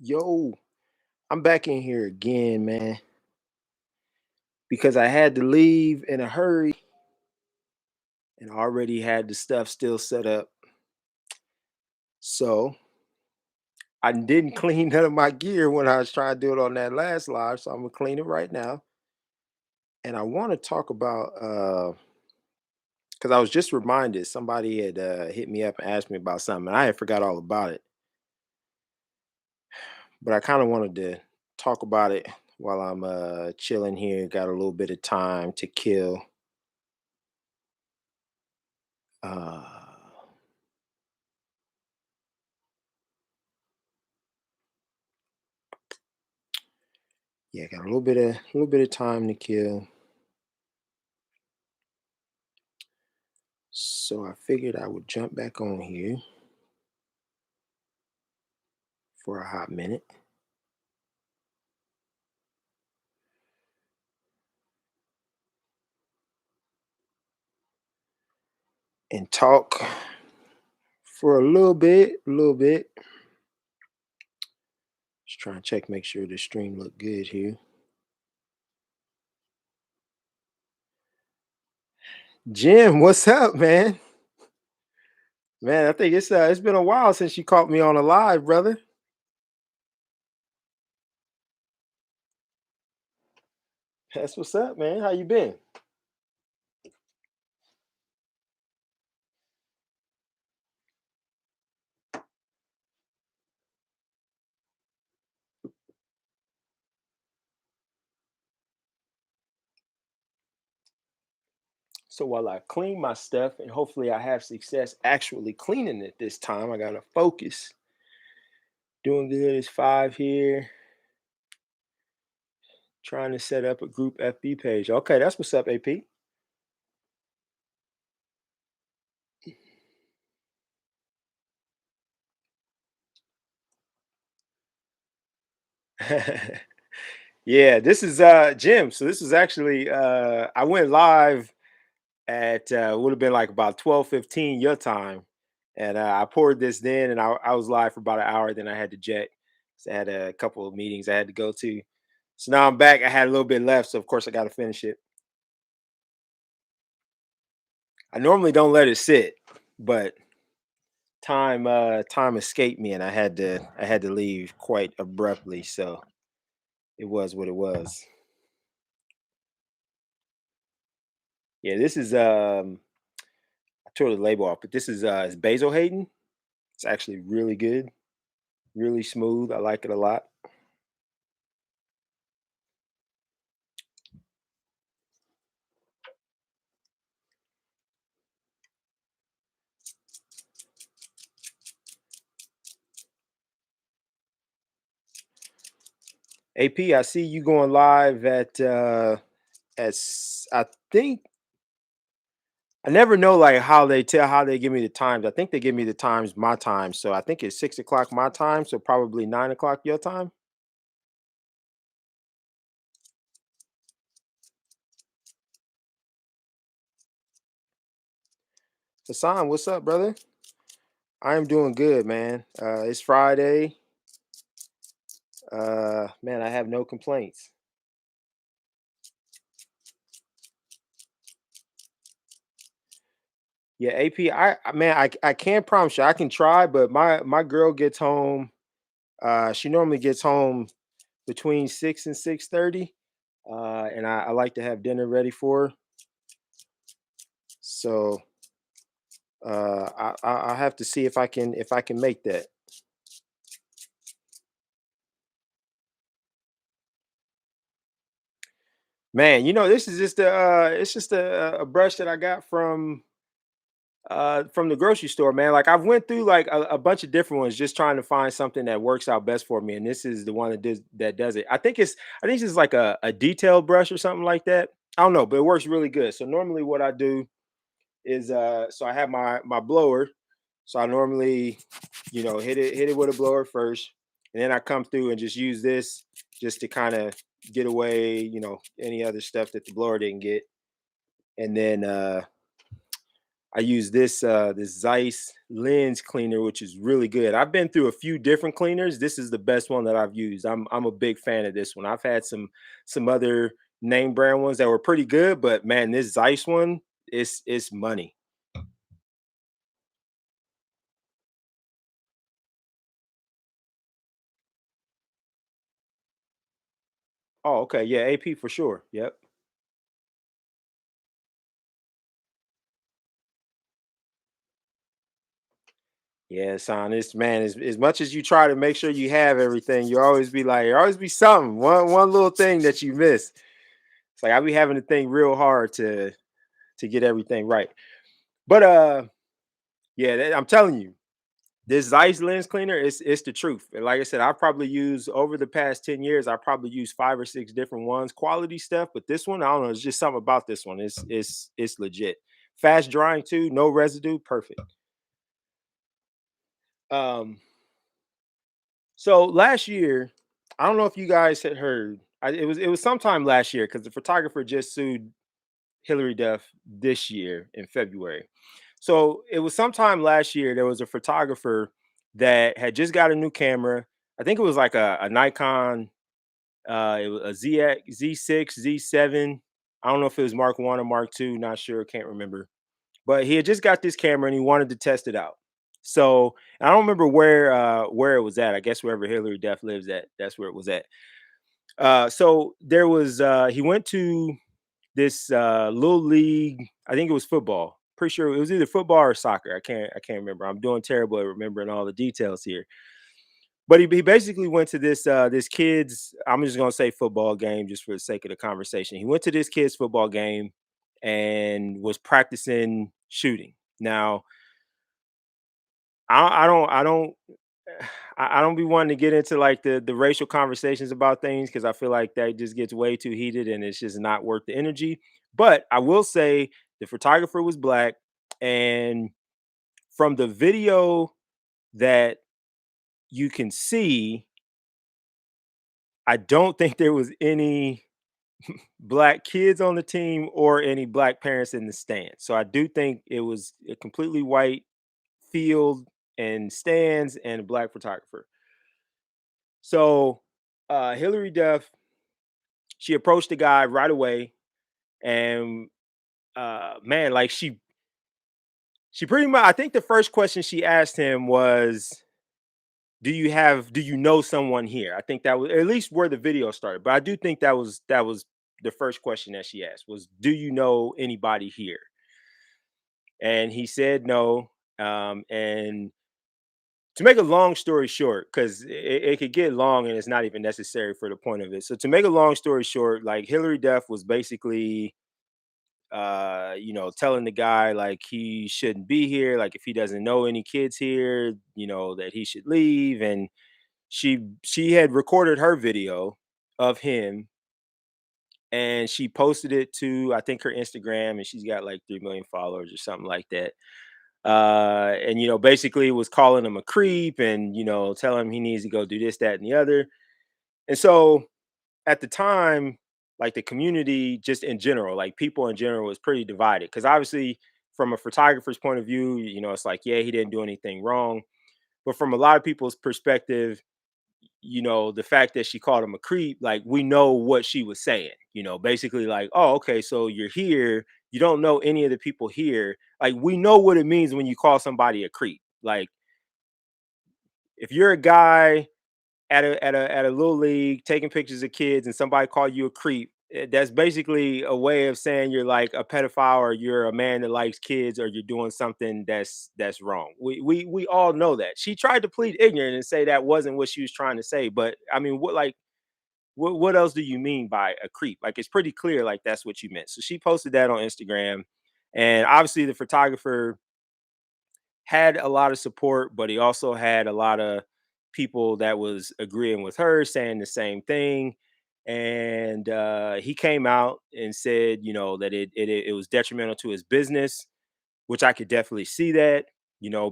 Yo, I'm back in here again, man, because I had to leave in a hurry and I already had the stuff still set up. So I didn't clean none of my gear when I was trying to do it on that last live. So I'm gonna clean it right now. And I want to talk about because I was just reminded somebody had hit me up and asked me about something, and I had forgot all about it. But I kind of wanted to talk about it while I'm chilling here, got a little bit of time to kill. Uh Yeah, got a little bit of time to kill. So I figured I would jump back on here for a hot minute and talk for a little bit. Just trying to check, make sure the stream look good here. Jim, what's up, man? Man, I think it's been a while since you caught me on a live, brother. That's what's up, man. How you been? So while I clean my stuff and hopefully I have success actually cleaning it this time, I gotta focus. Doing good is 5 here. Trying to set up a group FB page. Okay, that's what's up, AP. Yeah, this is Jim. So this is actually I went live at would have been like about 12:15 your time. And I poured this in and I was live for about an hour, then I had to jet. So I had a couple of meetings I had to go to. So now I'm back. I had a little bit left, so of course I gotta finish it. I normally don't let it sit, but time escaped me and I had to leave quite abruptly. So it was what it was. Yeah, this is I tore the label off, but this is it's Basil Hayden. It's actually really good, really smooth. I like it a lot. AP, I see you going live I think I never know like how they give me the times. I think they give me the times my time. So I think it's 6 o'clock my time, so probably 9 o'clock your time. Hassan, what's up, brother? I am doing good, man. It's Friday. Man, I have no complaints. Yeah, AP, man, I can't promise you. I can try, but my girl gets home. She normally gets home between 6 and 6:30, and I like to have dinner ready for her. So I have to see if I can make that. Man, this is just it's just a brush that I got from the grocery store, man. Like I've went through like a bunch of different ones just trying to find something that works out best for me, and this is the one that does it. I think it's like a detail brush or something like that. I don't know, but it works really good. So normally what I do is so I have my blower. So I normally, hit it with a blower first, and then I come through and just use this just to kind of get away, any other stuff that the blower didn't get. And then I use this Zeiss lens cleaner, which is really good. I've been through a few different cleaners. This is the best one that I've used. I'm a big fan of this one. I've had some other name brand ones that were pretty good, but man, this Zeiss one is money. Oh, okay. Yeah, AP for sure. Yep. Yeah, son, it's man, as much as you try to make sure you have everything, you always be like, there always be something, one little thing that you miss. It's like I be having to think real hard to get everything right. But yeah, I'm telling you, this Zeiss lens cleaner is it's the truth. And like I said, I probably use over the past 10 years, I probably use 5 or 6 different ones, quality stuff. But this one, I don't know, it's just something about this one. It's legit. Fast drying too, no residue, perfect. Um, so last year, I don't know if you guys had heard. It was sometime last year because the photographer just sued Hillary Duff this year in February. So it was sometime last year. There was a photographer that had just got a new camera. I think it was like a Nikon. It was a Z6, Z7. I don't know if it was Mark One or Mark Two. Not sure. Can't remember. But he had just got this camera and he wanted to test it out. So I don't remember where it was at. I guess wherever Hillary Duff lives at, that's where it was at. So there was he went to this little league. I think it was football. Pretty sure it was either football or soccer. I can't remember. I'm doing terrible at remembering all the details here. But he basically went to this kid's. I'm just gonna say football game just for the sake of the conversation. He went to this kid's football game and was practicing shooting. Now I don't I don't be wanting to get into like the racial conversations about things because I feel like that just gets way too heated and it's just not worth the energy. But I will say the photographer was black, and from the video that you can see, I don't think there was any black kids on the team or any black parents in the stands. So I do think it was a completely white field and stands and a black photographer. So Hillary Duff, she approached the guy right away, and man, like she pretty much. I think the first question she asked him was, do you know someone here?" I think that was at least where the video started, but I do think that was the first question that she asked was, "Do you know anybody here?" And he said no. And to make a long story short, because it could get long and it's not even necessary for the point of it. So to make a long story short, like Hillary Duff was basically telling the guy like he shouldn't be here, like if he doesn't know any kids here, that he should leave. And she had recorded her video of him and she posted it to I think her Instagram, and she's got like 3 million followers or something like that. And basically was calling him a creep and telling him he needs to go do this, that, and the other. And so at the time, like the community just in general, like people in general was pretty divided. Because obviously, from a photographer's point of view, it's like, yeah, he didn't do anything wrong. But from a lot of people's perspective, the fact that she called him a creep, like we know what she was saying, basically like, oh, okay, so you're here, you don't know any of the people here. Like we know what it means when you call somebody a creep. Like if you're a guy at a little league taking pictures of kids and somebody call you a creep, that's basically a way of saying you're like a pedophile or you're a man that likes kids or you're doing something that's wrong. We all know that. She tried to plead ignorant and say that wasn't what she was trying to say, but I mean, what else do you mean by a creep? Like it's pretty clear like that's what you meant. So she posted that on Instagram, and obviously the photographer had a lot of support, but he also had a lot of people that was agreeing with her, saying the same thing. And he came out and said, that it was detrimental to his business, which I could definitely see that,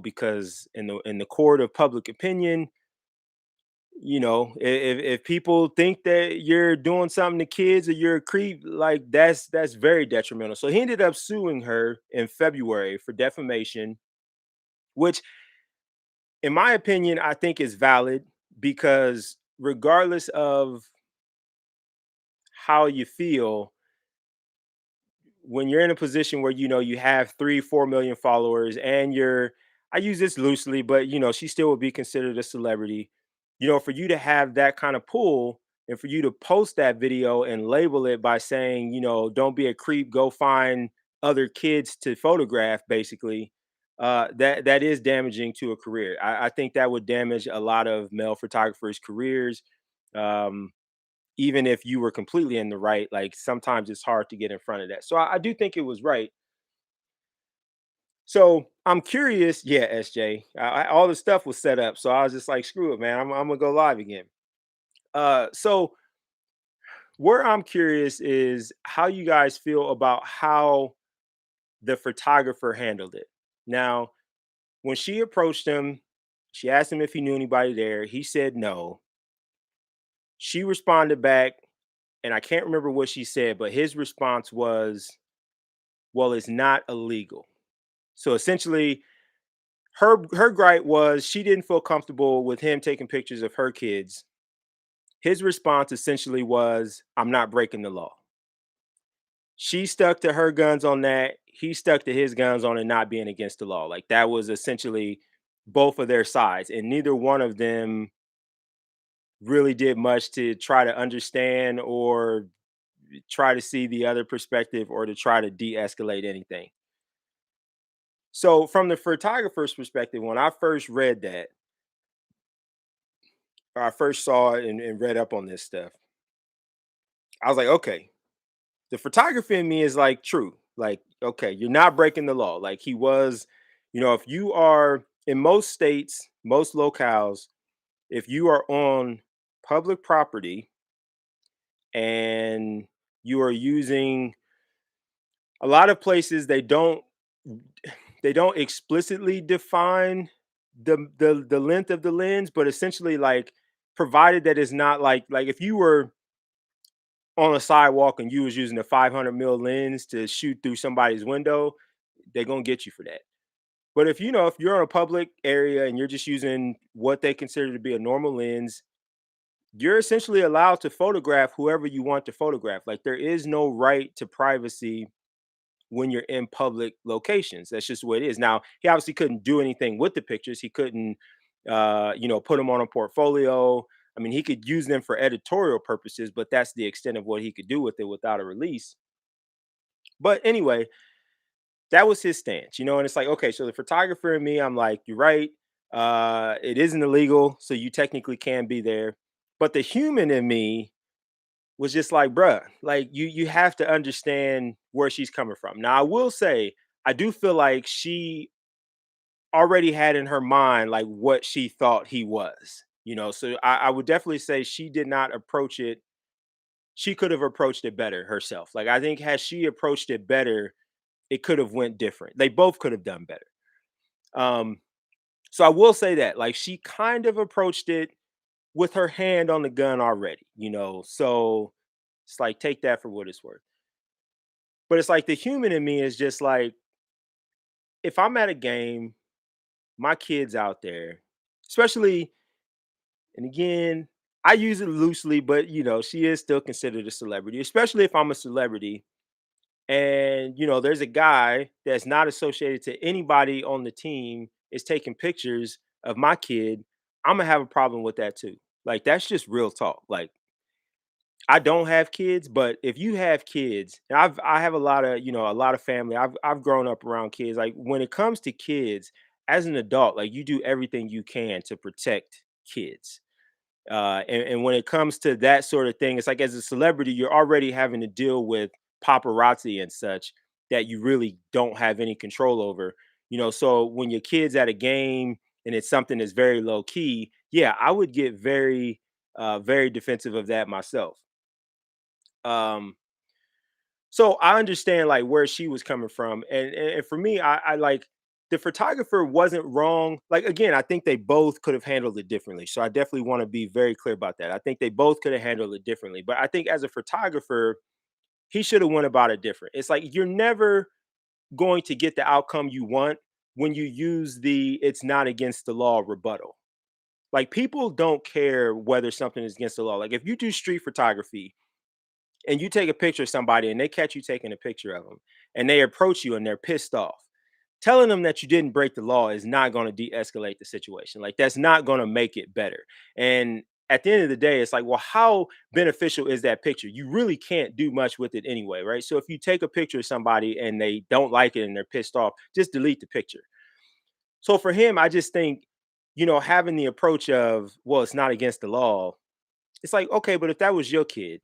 because in the court of public opinion, if people think that you're doing something to kids or you're a creep, like that's very detrimental. So he ended up suing her in February for defamation, which in my opinion I think is valid, because regardless of how you feel, when you're in a position where you have 3 4 million followers and you're, I use this loosely, but she still would be considered a celebrity. For you to have that kind of pull, and for you to post that video and label it by saying, don't be a creep, go find other kids to photograph, basically, that is damaging to a career. I think that would damage a lot of male photographers careers. um, Even if you were completely in the right, like sometimes it's hard to get in front of that. So I do think it was right. So I'm curious. Yeah, SJ, all the stuff was set up, so I was just like, screw it, man. I'm gonna go live again. So where I'm curious is how you guys feel about how the photographer handled it. Now, when she approached him, she asked him if he knew anybody there. He said no. She responded back, and I can't remember what she said, but his response was, well, it's not illegal. So essentially, her gripe was she didn't feel comfortable with him taking pictures of her kids. His response essentially was, I'm not breaking the law. She stuck to her guns on that. He stuck to his guns on it not being against the law. Like that was essentially both of their sides, and neither one of them really did much to try to understand or try to see the other perspective or to try to de-escalate anything. So from the photographer's perspective, when I first read that, or I first saw it and read up on this stuff, I was like, okay, the photography in me is like, true. Like, okay, you're not breaking the law. Like he was, if you are in most states, most locales, if you are on public property and you are using, a lot of places they don't explicitly define the length of the lens, but essentially, like, provided that it's not like if you were on a sidewalk and you was using a 500 mil lens to shoot through somebody's window, they're gonna get you for that. But if you're in a public area and you're just using what they consider to be a normal lens, you're essentially allowed to photograph whoever you want to photograph. Like there is no right to privacy when you're in public locations. That's just what it is. Now, he obviously couldn't do anything with the pictures. He couldn't, put them on a portfolio. I mean, he could use them for editorial purposes, but that's the extent of what he could do with it without a release. But anyway, that was his stance, and it's like, okay, so the photographer and me, I'm like, you're right. It isn't illegal, so you technically can be there. But the human in me was just like, bruh, like you have to understand where she's coming from. Now, I will say, I do feel like she already had in her mind like what she thought he was. So I would definitely say she did not approach it. She could have approached it better herself. Like I think had she approached it better, it could have went different. They both could have done better. Um, so I will say that like she kind of approached it with her hand on the gun already. So it's like take that for what it's worth. But it's like the human in me is just like, if I'm at a game, my kid's out there, especially, and again, I use it loosely, but she is still considered a celebrity, especially if I'm a celebrity. And there's a guy that's not associated to anybody on the team is taking pictures of my kid. I'm gonna have a problem with that too. Like that's just real talk. Like I don't have kids, but if you have kids, and I have a lot of family. I've grown up around kids. Like when it comes to kids, as an adult, like you do everything you can to protect kids. And when it comes to that sort of thing, it's like as a celebrity, you're already having to deal with paparazzi and such that you really don't have any control over. So when your kid's at a game and it's something that's very low key, yeah, I would get very, very defensive of that myself. Um, so I understand like where she was coming from, and for me, I like. the photographer wasn't wrong. Like again, I think they both could have handled it differently. So I definitely want to be very clear about that. I think they both could have handled it differently. But I think as a photographer, he should have went about it different. It's like you're never going to get the outcome you want when you use the "it's not against the law" rebuttal. Like people don't care whether something is against the law. Like if you do street photography and you take a picture of somebody and they catch you taking a picture of them and they approach you and they're pissed off, telling them that you didn't break the law is not going to de-escalate the situation. Like that's not going to make it better. And at the end of the day, it's like, well, how beneficial is that picture? You really can't do much with it anyway, right? So if you take a picture of somebody and they don't like it and they're pissed off, just delete the picture. So for him, I just think, having the approach of, well, it's not against the law. It's like, okay, but if that was your kid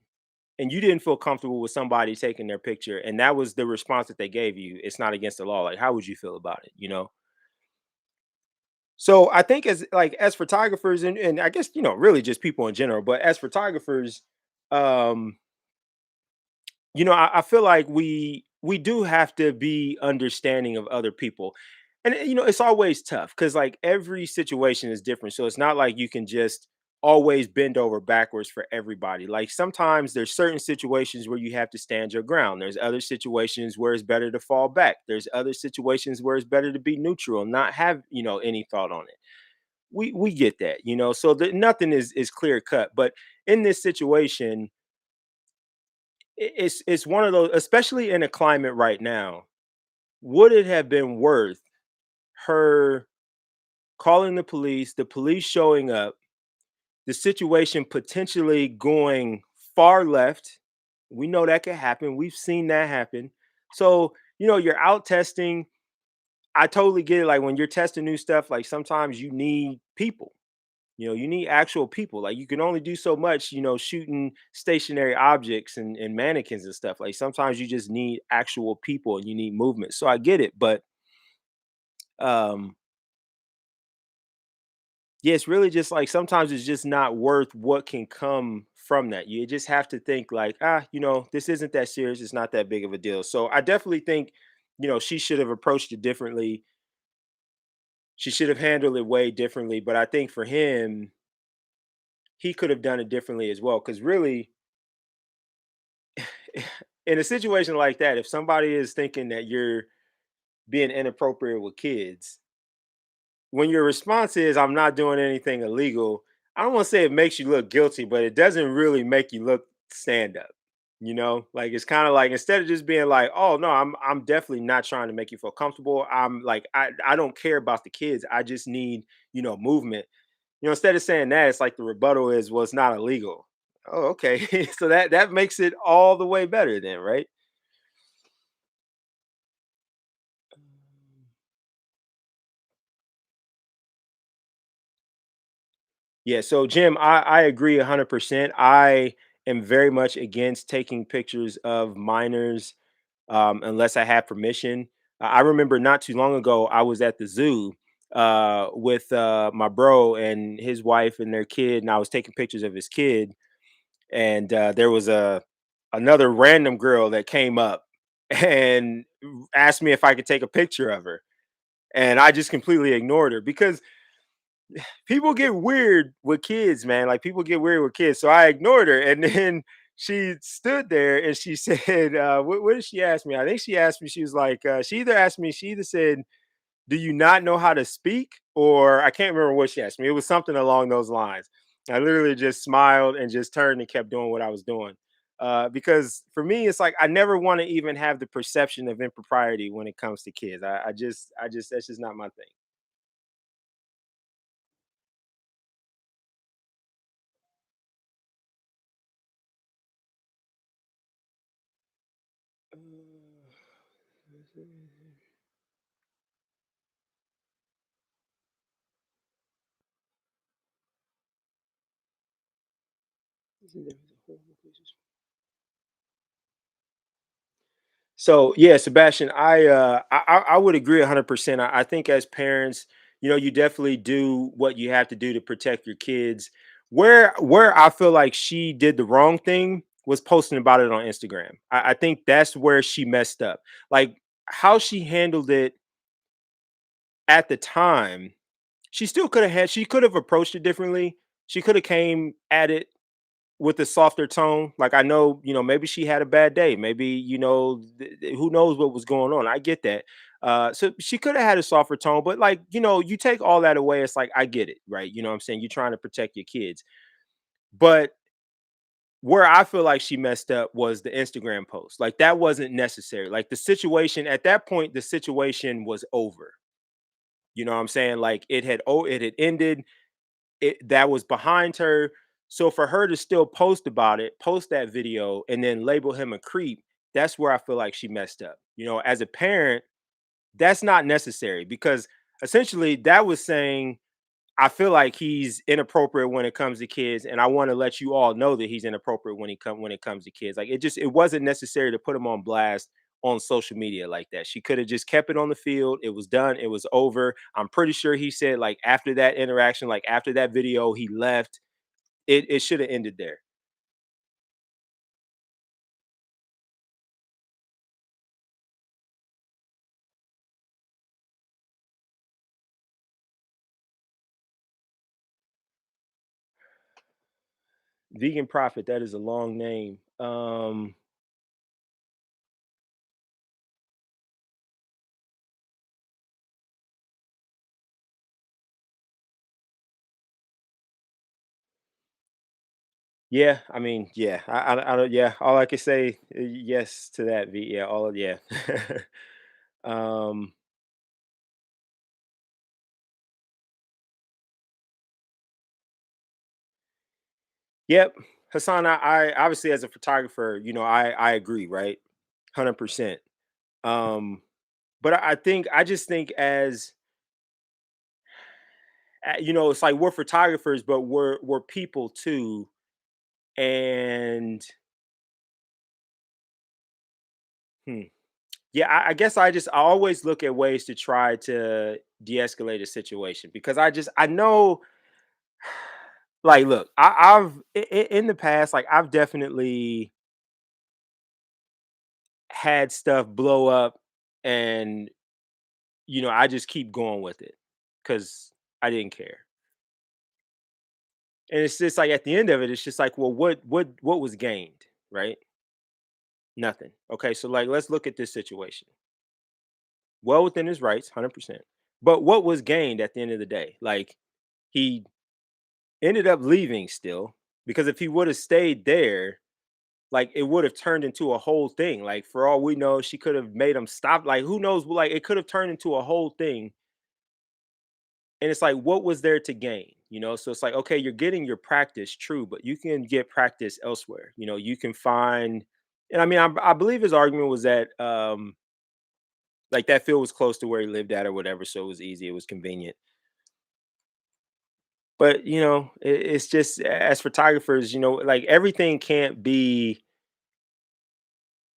and you didn't feel comfortable with somebody taking their picture and that was the response that they gave you, it's not against the law. Like, how would you feel about it? So I think as photographers and I guess, really just people in general, but as photographers, um, I feel like we do have to be understanding of other people. And it's always tough because like every situation is different. So it's not like you can just always bend over backwards for everybody. Like sometimes there's certain situations where you have to stand your ground. There's other situations where it's better to fall back. There's other situations where it's better to be neutral and not have, any thought on it. We get that. So nothing is clear cut. But in this situation, it's one of those, especially in a climate right now. Would it have been worth her calling the police showing up, the situation potentially going far left? We know that could happen. We've seen that happen. So, you're out testing. I totally get it. Like when you're testing new stuff, like sometimes you need people. You need actual people. Like you can only do so much, shooting stationary objects and mannequins and stuff. Like sometimes you just need actual people and you need movement. So I get it, but um yeah, it's really just like sometimes it's just not worth what can come from that. You just have to think like, this isn't that serious. It's not that big of a deal. So I definitely think, she should have approached it differently. She should have handled it way differently. But I think for him, he could have done it differently as well. Cause really, in a situation like that, if somebody is thinking that you're being inappropriate with kids, when your response is, I'm not doing anything illegal, I don't want to say it makes you look guilty, but it doesn't really make you look stand up. Like it's kind of like instead of just being like, oh no, I'm definitely not trying to make you feel comfortable. I'm like, I don't care about the kids. I just need, movement. Instead of saying that, it's like the rebuttal is, well, it's not illegal. Oh, okay. So that makes it all the way better then, right? Yeah, so Jim, I agree 100%. I am very much against taking pictures of minors unless I have permission. I remember not too long ago, I was at the zoo with my bro and his wife and their kid, and I was taking pictures of his kid, and there was another random girl that came up and asked me if I could take a picture of her, and I just completely ignored her because people get weird with kids, man. Like people get weird with kids. So I ignored her. And then she stood there and she said, what did she ask me? I think she asked me, she was like, she either said, do you not know how to speak? Or I can't remember what she asked me. It was something along those lines. I literally just smiled and just turned and kept doing what I was doing. Because for me, it's like I never want to even have the perception of impropriety when it comes to kids. That's just not my thing. So yeah, Sebastian, I would agree 100%. I think as parents, you definitely do what you have to do to protect your kids. Where I feel like she did the wrong thing was posting about it on Instagram. I think that's where she messed up. Like how she handled it at the time, she could have approached it differently. She could have came at it with a softer tone. Like I know, maybe she had a bad day. Maybe, who knows what was going on. I get that. So she could have had a softer tone, but like, you take all that away, it's like I get it, right? You know what I'm saying? You're trying to protect your kids. But where I feel like she messed up was the Instagram post. Like that wasn't necessary. Like the situation at that point, the situation was over. You know what I'm saying? Like it had ended. That was behind her. So for her to still post about it, post that video, and then label him a creep, that's where I feel like she messed up. As a parent, that's not necessary because essentially that was saying, I feel like he's inappropriate when it comes to kids, and I want to let you all know that he's inappropriate when it comes to kids. Like it wasn't necessary to put him on blast on social media like that. She could have just kept it on the field. It was done. It was over. I'm pretty sure he said like after that interaction, like after that video, he left. It should have ended there. Vegan Prophet, that is a long name. Yeah, I mean, yeah, I don't, yeah. All I can say, yes to that. Yeah, yeah. um, Yep, Hassan. I obviously as a photographer, I agree, right, 100%. Um, but I just think as it's like we're photographers, but we're people too, and hmm, yeah, I guess I always look at ways to try to de-escalate a situation because I know, like, look, in the past, like I've definitely had stuff blow up, and I just keep going with it because I didn't care. And it's just like at the end of it, it's just like, well, what was gained, right? Nothing. Okay, so like let's look at this situation. Well within his rights, 100%. But what was gained at the end of the day? Like he ended up leaving still because if he would have stayed there, like it would have turned into a whole thing. Like for all we know, she could have made him stop. Like who knows? Like it could have turned into a whole thing. And it's like, what was there to gain? So it's like, okay, you're getting your practice, true, but you can get practice elsewhere. You can find, and I mean, I believe his argument was that, like that field was close to where he lived at or whatever, so it was easy, it was convenient. But it's just as photographers, like everything can't be,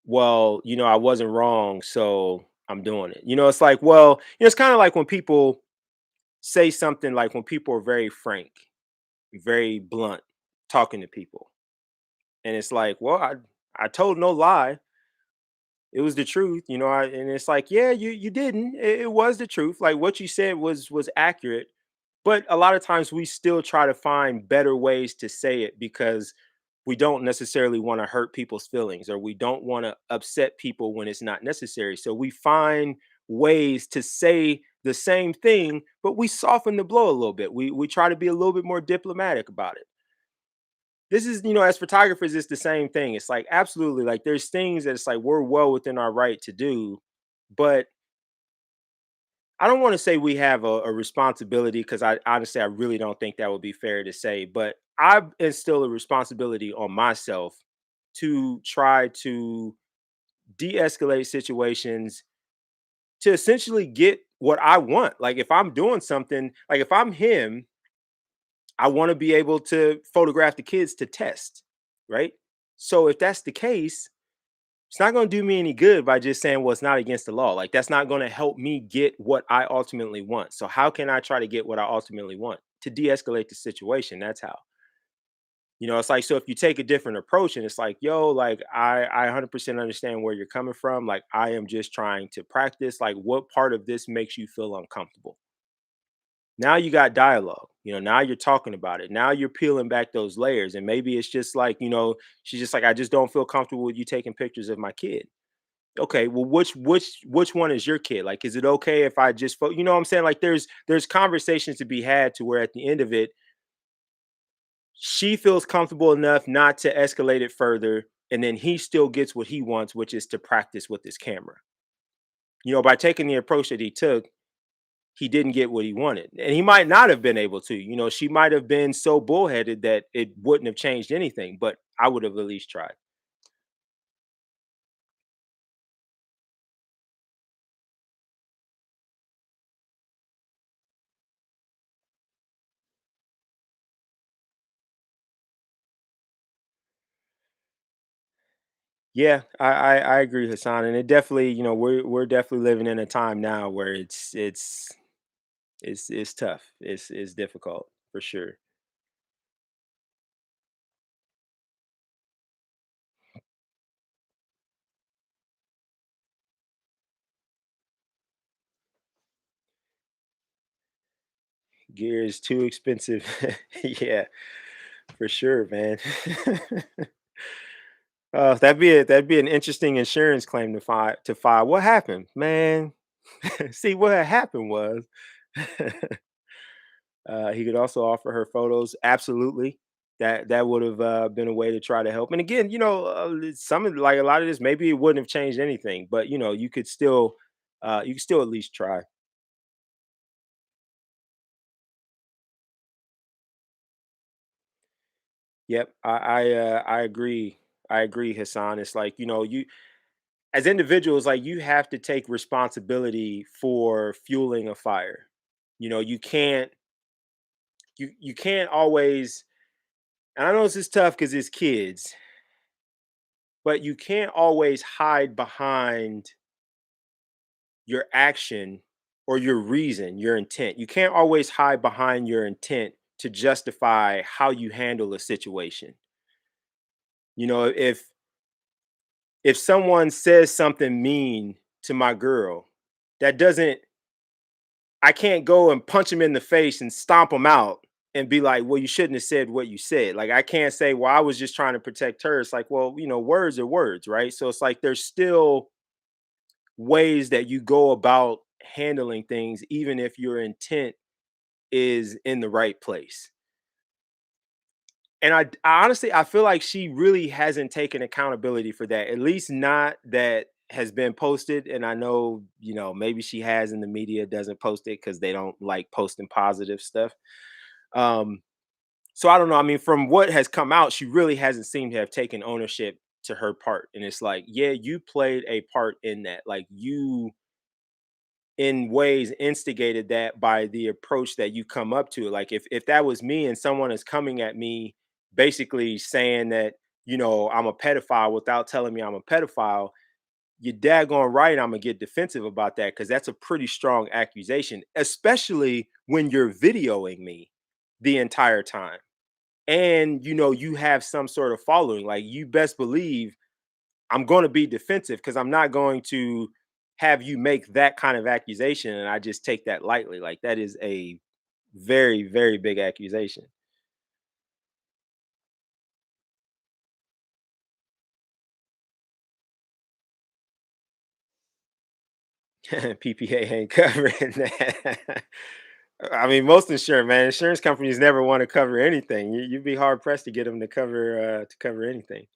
well, I wasn't wrong, so I'm doing it. It's like, well, it's kind of like when people say something, like when people are very frank, very blunt talking to people. And it's like, well, I told no lie. It was the truth, and it's like, yeah, you didn't. It was the truth. Like what you said was accurate. But a lot of times we still try to find better ways to say it because we don't necessarily want to hurt people's feelings or we don't want to upset people when it's not necessary. So we find ways to say the same thing, but we soften the blow a little bit. We try to be a little bit more diplomatic about it. This is, as photographers, it's the same thing. It's like absolutely, like there's things that it's like we're well within our right to do, but I don't want to say we have a responsibility because I honestly I really don't think that would be fair to say, but I instill a responsibility on myself to try to de-escalate situations to essentially get what I want. Like if I'm doing something, like if I'm him, I want to be able to photograph the kids to test, right? So if that's the case, it's not going to do me any good by just saying, well, it's not against the law. Like that's not going to help me get what I ultimately want. So how can I try to get what I ultimately want? To de-escalate the situation. That's how. It's like, so if you take a different approach and it's like, yo, like I 100% understand where you're coming from. Like I am just trying to practice. Like what part of this makes you feel uncomfortable? Now you got dialogue. Now you're talking about it. Now you're peeling back those layers. And maybe it's just like, she's just like, I just don't feel comfortable with you taking pictures of my kid. Okay, well, which one is your kid? Like, is it okay if I just you know what I'm saying? Like there's conversations to be had to where at the end of it, she feels comfortable enough not to escalate it further, and then he still gets what he wants, which is to practice with his camera. By taking the approach that he took, he didn't get what he wanted. And he might not have been able to. She might have been so bullheaded that it wouldn't have changed anything, but I would have at least tried. Yeah, I agree, Hassan. And it definitely, we're definitely living in a time now where it's tough. It's difficult for sure. Gear is too expensive. Yeah, for sure, man. That'd be an interesting insurance claim to file. What happened, man? See, what had happened was he could also offer her photos. Absolutely, that would have been a way to try to help. And again, some of like a lot of this, maybe it wouldn't have changed anything, but you could still at least try. Yep, I agree. I agree, Hassan. It's like you as individuals, like you have to take responsibility for fueling a fire. You can't always. And I know this is tough because it's kids, but you can't always hide behind your action or your reason, your intent. You can't always hide behind your intent to justify how you handle a situation. If someone says something mean to my girl, that doesn't I can't go and punch him in the face and stomp him out and be like, "Well, you shouldn't have said what you said." Like I can't say, "Well, I was just trying to protect her." It's like, well, words are words, right? So it's like there's still ways that you go about handling things even if your intent is in the right place. And I honestly I feel like she really hasn't taken accountability for that. At least not that has been posted. And I know, maybe she has in the media doesn't post it because they don't like posting positive stuff. Um, so I don't know. I mean, from what has come out, she really hasn't seemed to have taken ownership to her part. And it's like, yeah, you played a part in that. Like you in ways instigated that by the approach that you come up to it. Like if that was me and someone is coming at me basically saying that, I'm a pedophile without telling me I'm a pedophile, you're daggone right I'm gonna get defensive about that because that's a pretty strong accusation, especially when you're videoing me the entire time. And you have some sort of following. Like you best believe I'm going to be defensive because I'm not going to have you make that kind of accusation and I just take that lightly. Like that is a very, very big accusation. PPA ain't covering that. I mean, most insurance companies never want to cover anything. You'd be hard pressed to get them to cover anything.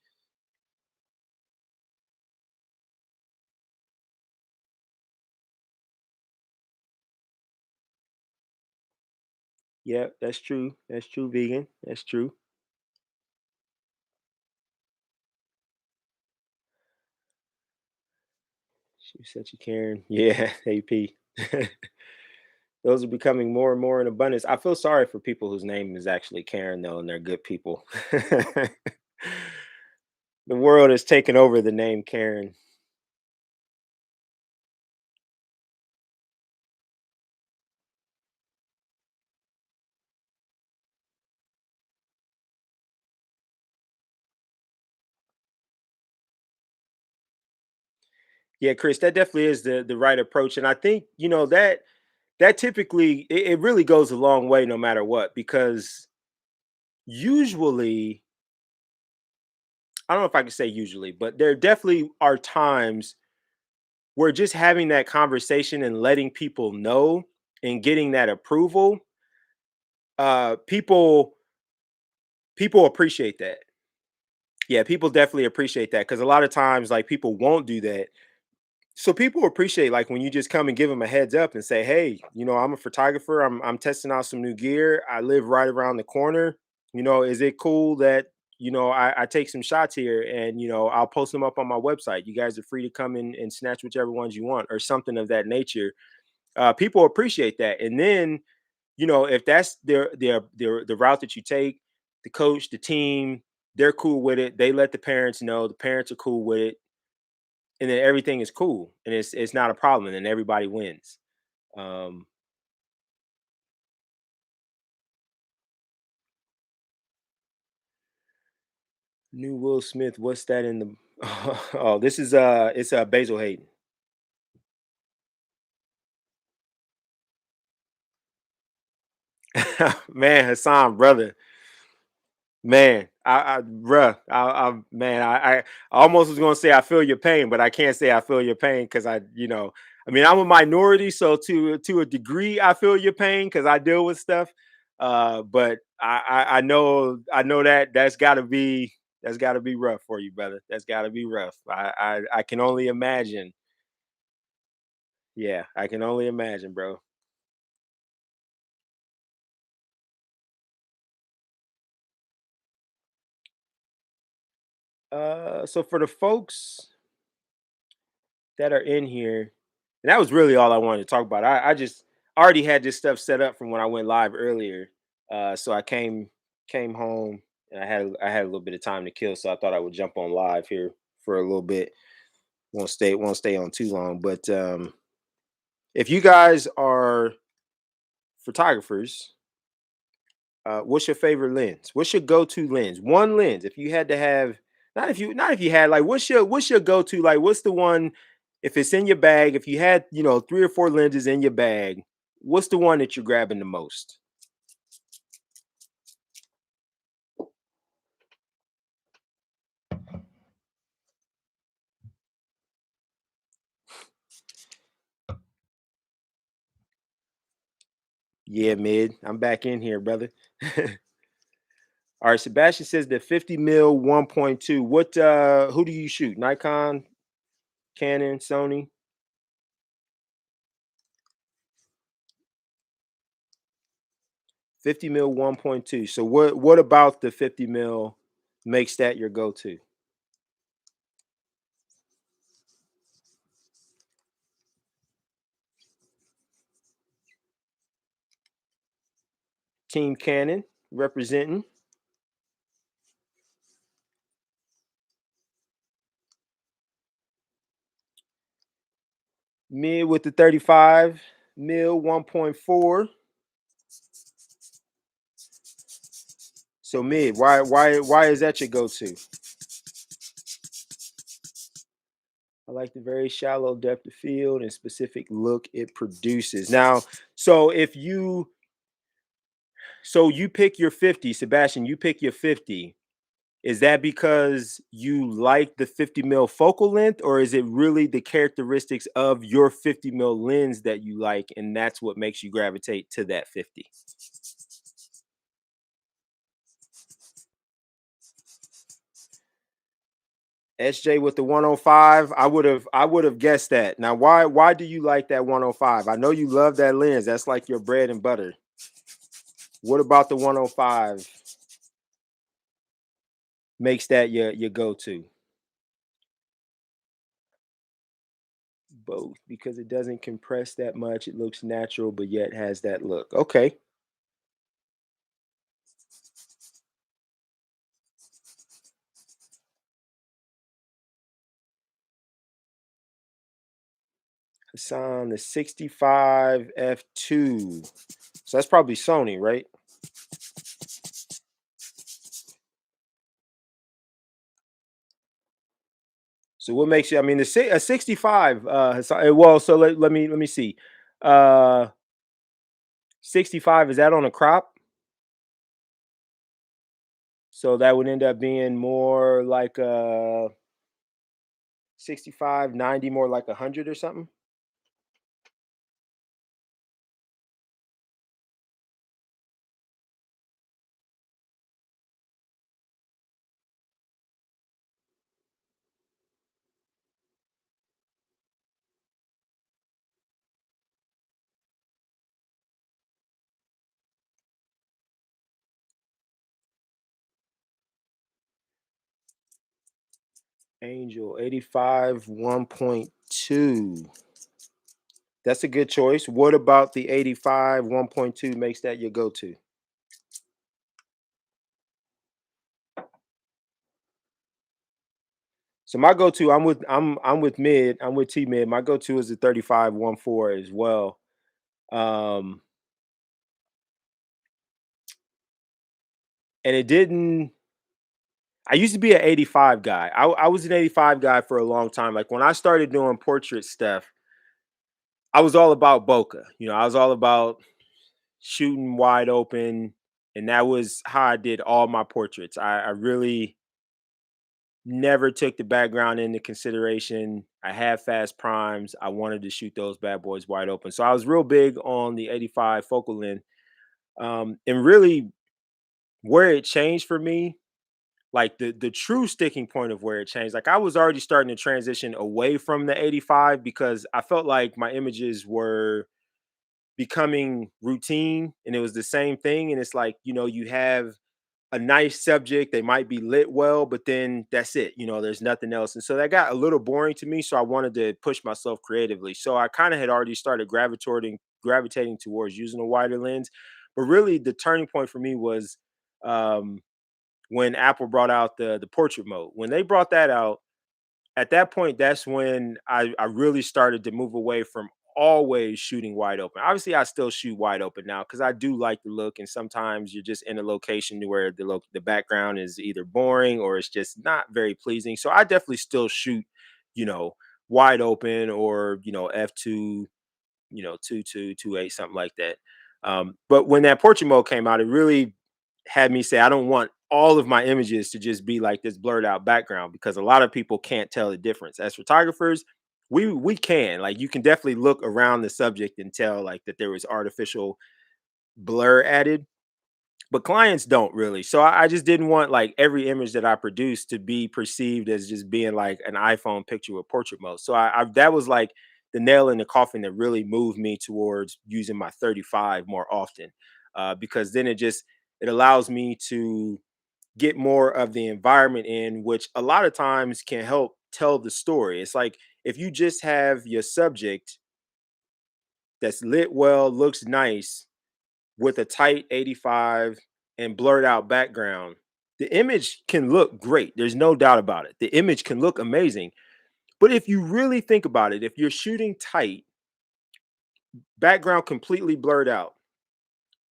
Yeah, that's true. That's true, vegan. That's true. She said you Karen. Yeah, AP. Those are becoming more and more in abundance. I feel sorry for people whose name is actually Karen though, and they're good people. The world has taken over the name Karen. Yeah, Chris, that definitely is the right approach, and I think that typically it really goes a long way no matter what, because usually, I don't know if I can say usually, but there definitely are times where just having that conversation and letting people know and getting that approval, people appreciate that. Yeah, people definitely appreciate that, because a lot of times, like, people won't do that. So people appreciate, like, when you just come and give them a heads up and say, "Hey, I'm a photographer. I'm testing out some new gear. I live right around the corner. Is it cool that I take some shots here, and I'll post them up on my website. You guys are free to come in and snatch whichever ones you want, or something of that nature." People appreciate that, and then if that's the route that you take, the coach, the team, they're cool with it. They let the parents know. The parents are cool with it, and then everything is cool, and it's not a problem, and everybody wins. Um, New Will Smith, what's that in the? Oh, this is it's Basil Hayden. Man, Hassan, brother. Man, bruh, man, I almost was gonna say I feel your pain, but I can't say I feel your pain because I mean, I'm a minority, so to a degree, I feel your pain because I deal with stuff. But I know that's got to be rough for you, brother. That's got to be rough. I can only imagine. Yeah, I can only imagine, bro. So for the folks that are in here, and that was really all I wanted to talk about. I just already had this stuff set up from when I went live earlier. So I came home, and I had a little bit of time to kill, so I thought I would jump on live here for a little bit. Won't stay on too long, but if you guys are photographers, what's your favorite lens? What's your go-to lens? One lens. If you had to have, not if you had, like, what's your go-to? Like, what's the one? If it's in your bag, if you had, three or four lenses in your bag, what's the one that you're grabbing the most? Yeah, mid. I'm back in here, brother. All right, Sebastian says the 50 mil 1.2. Who do you shoot? Nikon, Canon, Sony? 50 mil 1.2. So what about the 50 mil makes that your go-to? Team Canon representing. Mid with the 35 mil 1.4. So mid, why is that your go-to? I like the very shallow depth of field and specific look it produces. Now, so if you so you pick your 50, Sebastian, you pick your 50. Is that because you like the 50 mil focal length, or is it really the characteristics of your 50 mil lens that you like, and that's what makes you gravitate to that 50? SJ with the 105, I would have guessed that. Now, why do you like that 105? I know you love that lens. That's like your bread and butter. What about the 105 makes that your go-to? Both, because it doesn't compress that much. It looks natural, but yet has that look. Okay. Hassan, the 65 F2. So that's probably Sony, right? So what makes you? I mean, a 65. Well, so let me see. Uh, 65, is that on a crop? So that would end up being more like 65, 90, more like 100 or something. Angel 85 1.2. That's a good choice. What about the 85 1.2 makes that your go-to? So my go-to, I'm with mid, I'm with T mid. My go-to is the 35 1.4 as well. Um, and it didn't I used to be an 85 guy. I was an 85 guy for a long time. Like when I started doing portrait stuff, I was all about bokeh. I was all about shooting wide open, and that was how I did all my portraits. I really never took the background into consideration. I had fast primes. I wanted to shoot those bad boys wide open. So I was real big on the 85 focal length. And really where it changed for me, like the true sticking point of where it changed, like I was already starting to transition away from the 85 because I felt like my images were becoming routine and it was the same thing. And it's like, you have a nice subject, they might be lit well, but then that's it. There's nothing else. And so that got a little boring to me. So I wanted to push myself creatively. So I kind of had already started gravitating towards using a wider lens. But really the turning point for me was um when Apple brought out the portrait mode. When they brought that out, at that point, that's when I really started to move away from always shooting wide open. Obviously, I still shoot wide open now because I do like the look, and sometimes you're just in a location where the background is either boring or it's just not very pleasing. So I definitely still shoot, you know, wide open or f2, 2.2, 2.8, something like that. But when that portrait mode came out, it really had me say, I don't want all of my images to just be like this blurred out background because a lot of people can't tell the difference. As photographers, we can, like, you can definitely look around the subject and tell like that there was artificial blur added, but clients don't really. So I just didn't want like every image that I produced to be perceived as just being like an iPhone picture with portrait mode. So I that was like the nail in the coffin that really moved me towards using my 35 more often, because then it allows me to get more of the environment in, which a lot of times can help tell the story. It's like if you just have your subject that's lit well, looks nice, with a tight 85 and blurred out background, the image can look great. There's no doubt about it. The image can look amazing. But if you really think about it, if you're shooting tight, background completely blurred out,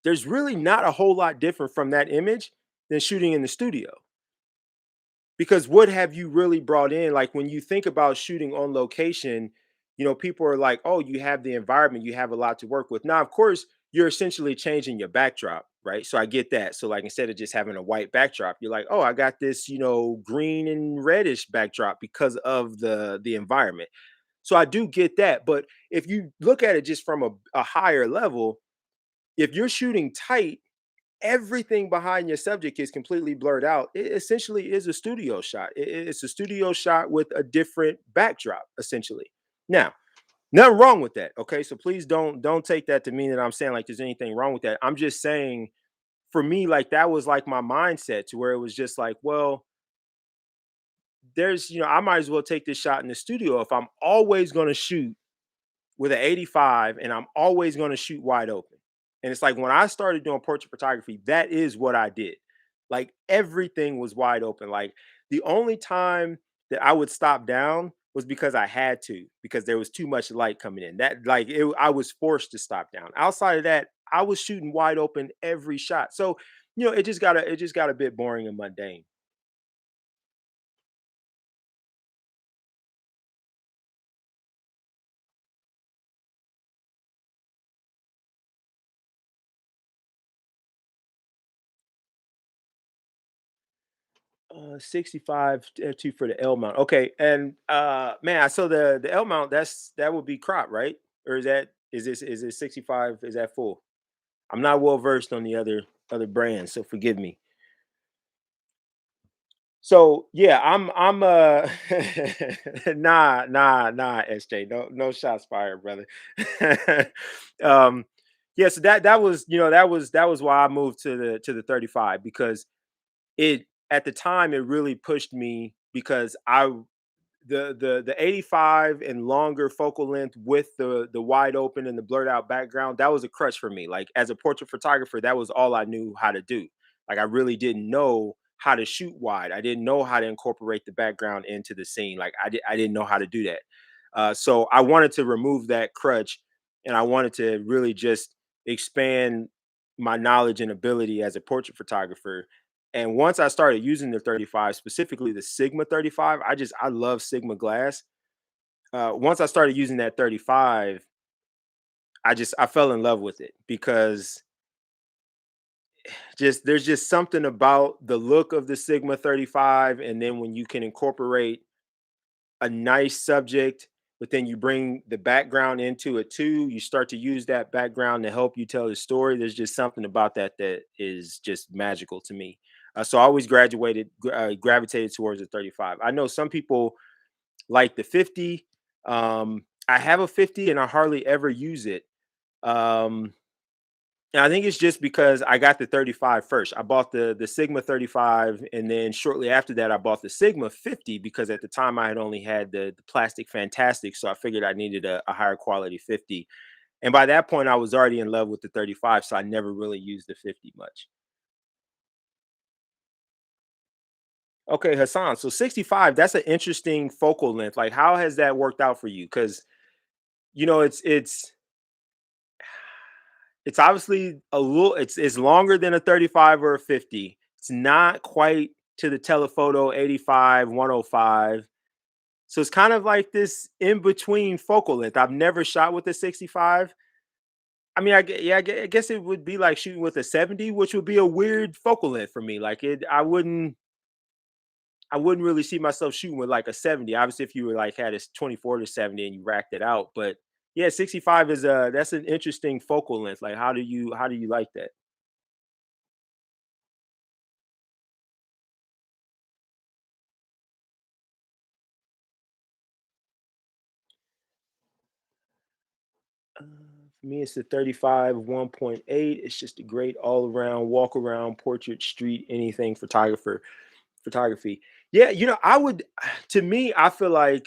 there's really not a whole lot different from that image than shooting in the studio. Because what have you really brought in? Like when you think about shooting on location, people are like, oh, you have the environment, you have a lot to work with. Now, of course, you're essentially changing your backdrop, right? So I get that. So, like, instead of just having a white backdrop, you're like, oh, I got this, green and reddish backdrop because of the environment. So I do get that. But if you look at it just from a higher level, if you're shooting tight, everything behind your subject is completely blurred out. It essentially is a studio shot. It's a studio shot with a different backdrop, essentially. Now, nothing wrong with that. Okay, so please don't take that to mean that I'm saying like there's anything wrong with that. I'm just saying for me, like that was like my mindset to where it was just like, well, I might as well take this shot in the studio if I'm always going to shoot with an 85 and I'm always going to shoot wide open. And it's like when I started doing portrait photography, that is what I did. Like everything was wide open. Like the only time that I would stop down was because I had to, because there was too much light coming in. I was forced to stop down. Outside of that, I was shooting wide open every shot. So, it just got a bit boring and mundane. 65 f2 for the L mount. Okay, and man, so the L mount, that would be crop, right? Or is it 65? Is that full? I'm not well versed on the other brands, so forgive me. So yeah, I'm nah, SJ. No shots fired, brother. um yeah, so that was, that was why I moved to the 35, because it at the time it really pushed me, because the 85 and longer focal length with the wide open and the blurred out background, that was a crutch for me. Like, as a portrait photographer, that was all I knew how to do. Like, I really didn't know how to shoot wide. I didn't know how to incorporate the background into the scene. Like, I didn't know how to do that. So I wanted to remove that crutch, and I wanted to really just expand my knowledge and ability as a portrait photographer. And once I started using the 35, specifically the Sigma 35, I love Sigma glass. Once I started using that 35, I fell in love with it, because there's just something about the look of the Sigma 35, and then when you can incorporate a nice subject, but then you bring the background into it too. You start to use that background to help you tell the story. There's just something about that that is just magical to me. So I always gravitated towards the 35. I know some people like the 50. I have a 50 and I hardly ever use it. Um, and I think it's just because I got the 35 first. I bought the Sigma 35, and then shortly after that, I bought the Sigma 50, because at the time I had only had the plastic Fantastic, so I figured I needed a higher quality 50. And by that point, I was already in love with the 35, so I never really used the 50 much. Okay, Hassan. So 65, that's an interesting focal length. Like, how has that worked out for you? Because it's obviously a little, it's longer than a 35 or a 50. It's not quite to the telephoto 85, 105. So it's kind of like this in between focal length. I've never shot with a 65. I mean, I guess it would be like shooting with a 70, which would be a weird focal length for me. Like, I wouldn't really see myself shooting with like a 70. Obviously, if you were like had a 24 to 70 and you racked it out, but yeah, 65 is that's an interesting focal length. Like, how do you like that? Uh, for me, it's the 35 1.8. It's just a great all around walk around portrait, street, anything photography. Yeah, I would. To me, I feel like,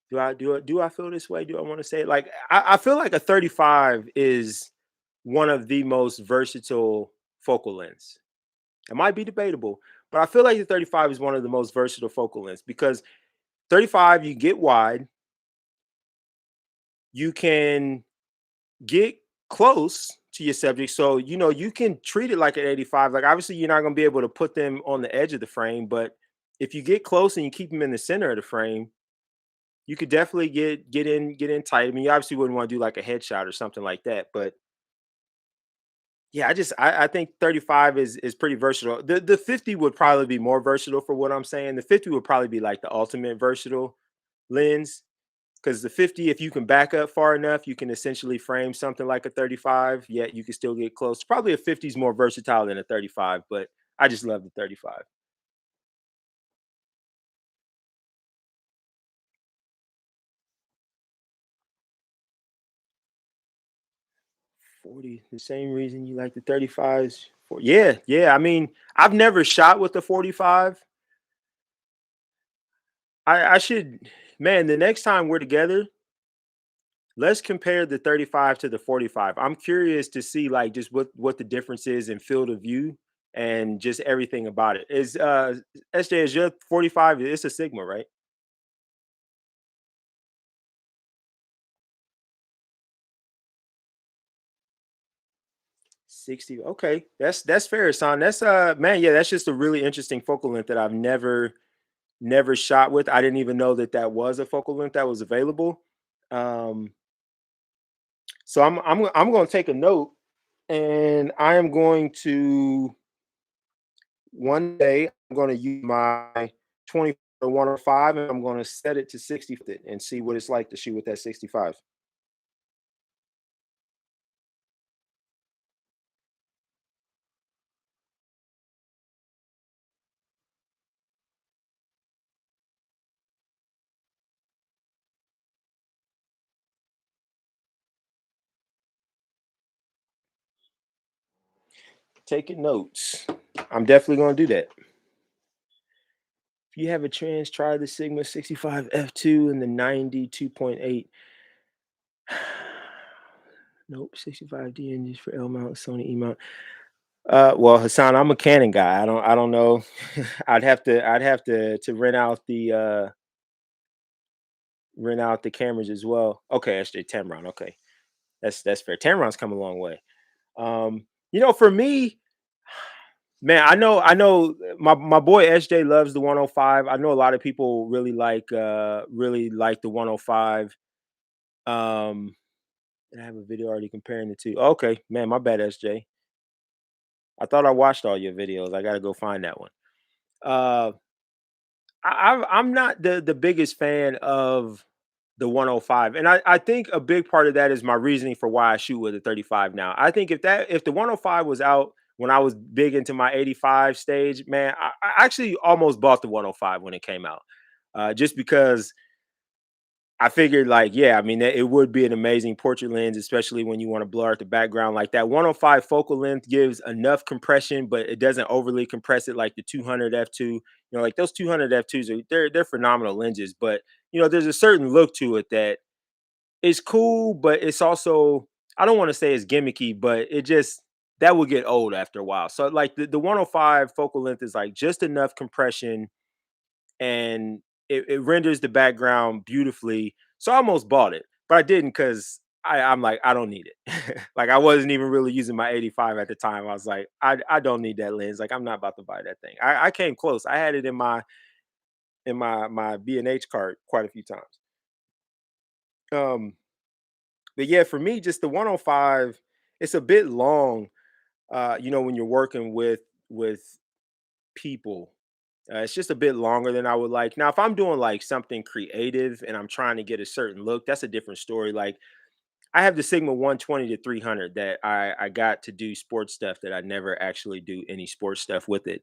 do I feel this way? Do I want to say it? Like, I feel like a 35 is one of the most versatile focal lengths. It might be debatable, but I feel like the 35 is one of the most versatile focal lengths, because 35, you get wide, you can get close to your subject. So, you can treat it like an 85. Like, obviously, you're not going to be able to put them on the edge of the frame, but if you get close and you keep them in the center of the frame, you could definitely get in tight. I mean, you obviously wouldn't want to do like a headshot or something like that, but yeah, I think 35 is pretty versatile. The 50 would probably be more versatile for what I'm saying. The 50 would probably be like the ultimate versatile lens, because the 50, if you can back up far enough, you can essentially frame something like a 35, yet you can still get close. Probably a 50 is more versatile than a 35, but I just love the 35. 40, the same reason you like the 35s. Yeah, yeah. I mean, I've never shot with the 45. I should, man, the next time we're together, let's compare the 35 to the 45. I'm curious to see, like, just what the difference is in field of view and just everything about it. Is SJ, is your 45, it's a Sigma, right? 60. Okay. That's fair, son. That's man, yeah, that's just a really interesting focal length that I've never shot with. I didn't even know that that was a focal length that was available. Um so I'm going to take a note, and I am going to one day I'm going to use my 24 105 and I'm going to set it to 60 with it and see what it's like to shoot with that 65. Taking notes. I'm definitely going to do that. If you have a trans, try the Sigma 65 f2 and the 92.8. Nope, 65D engines for L mount, Sony E mount. Well, Hassan, I'm a Canon guy. I don't know. I'd have to rent out the cameras as well. Okay, SJ Tamron. Okay, that's fair. Tamron's come a long way. For me, man, I know my boy SJ loves the 105. I know a lot of people really like the 105. Um, and I have a video already comparing the two. Okay, man, my bad, SJ. I thought I watched all your videos. I gotta go find that one. Uh, I'm not the biggest fan of the 105, and I think a big part of that is my reasoning for why I shoot with a 35 now. I think if the 105 was out when I was big into my 85 stage, man, I actually almost bought the 105 when it came out, just because I figured, like, yeah, I mean, it would be an amazing portrait lens, especially when you want to blur out the background. Like that 105 focal length gives enough compression, but it doesn't overly compress it like the 200 f2. Like those 200 f2s they're phenomenal lenses, but there's a certain look to it that is cool, but it's also, I don't want to say it's gimmicky, but it just that will get old after a while. So like the 105 focal length is like just enough compression and it renders the background beautifully. So I almost bought it, but I didn't because I'm like, I don't need it. Like I wasn't even really using my 85 at the time. I was like, I don't need that lens. Like I'm not about to buy that thing. I came close. I had it in my B&H cart quite a few times. Um, but yeah, for me, just the 105, it's a bit long. When you're working with people. It's just a bit longer than I would like. Now, if I'm doing like something creative and I'm trying to get a certain look, that's a different story. Like I have the Sigma 120 to 300 that I got to do sports stuff that I never actually do any sports stuff with it.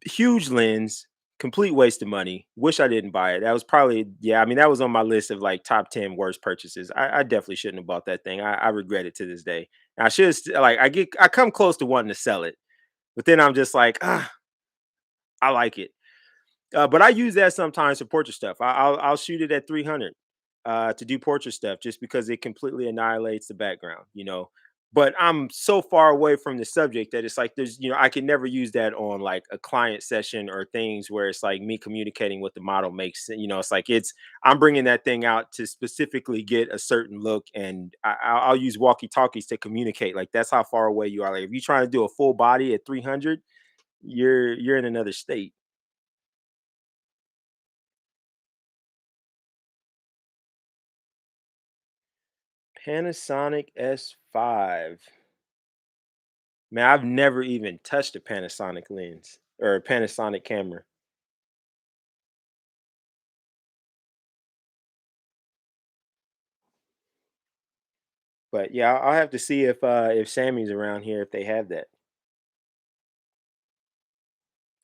Huge lens, complete waste of money. Wish I didn't buy it. That was probably, yeah. I mean, that was on my list of like top 10 worst purchases. I definitely shouldn't have bought that thing. I regret it to this day. I should like I come close to wanting to sell it, but then I'm just like, I like it. But I use that sometimes for portrait stuff. I'll shoot it at 300 to do portrait stuff just because it completely annihilates the background, But I'm so far away from the subject that it's like I can never use that on like a client session or things where it's like me communicating with the model makes it's like I'm bringing that thing out to specifically get a certain look, and I'll use walkie talkies to communicate. Like that's how far away you are. Like if you're trying to do a full body at 300, you're in another state. Panasonic S5. Man, I've never even touched a Panasonic lens or a Panasonic camera. But yeah, I'll have to see if Sammy's around here if they have that.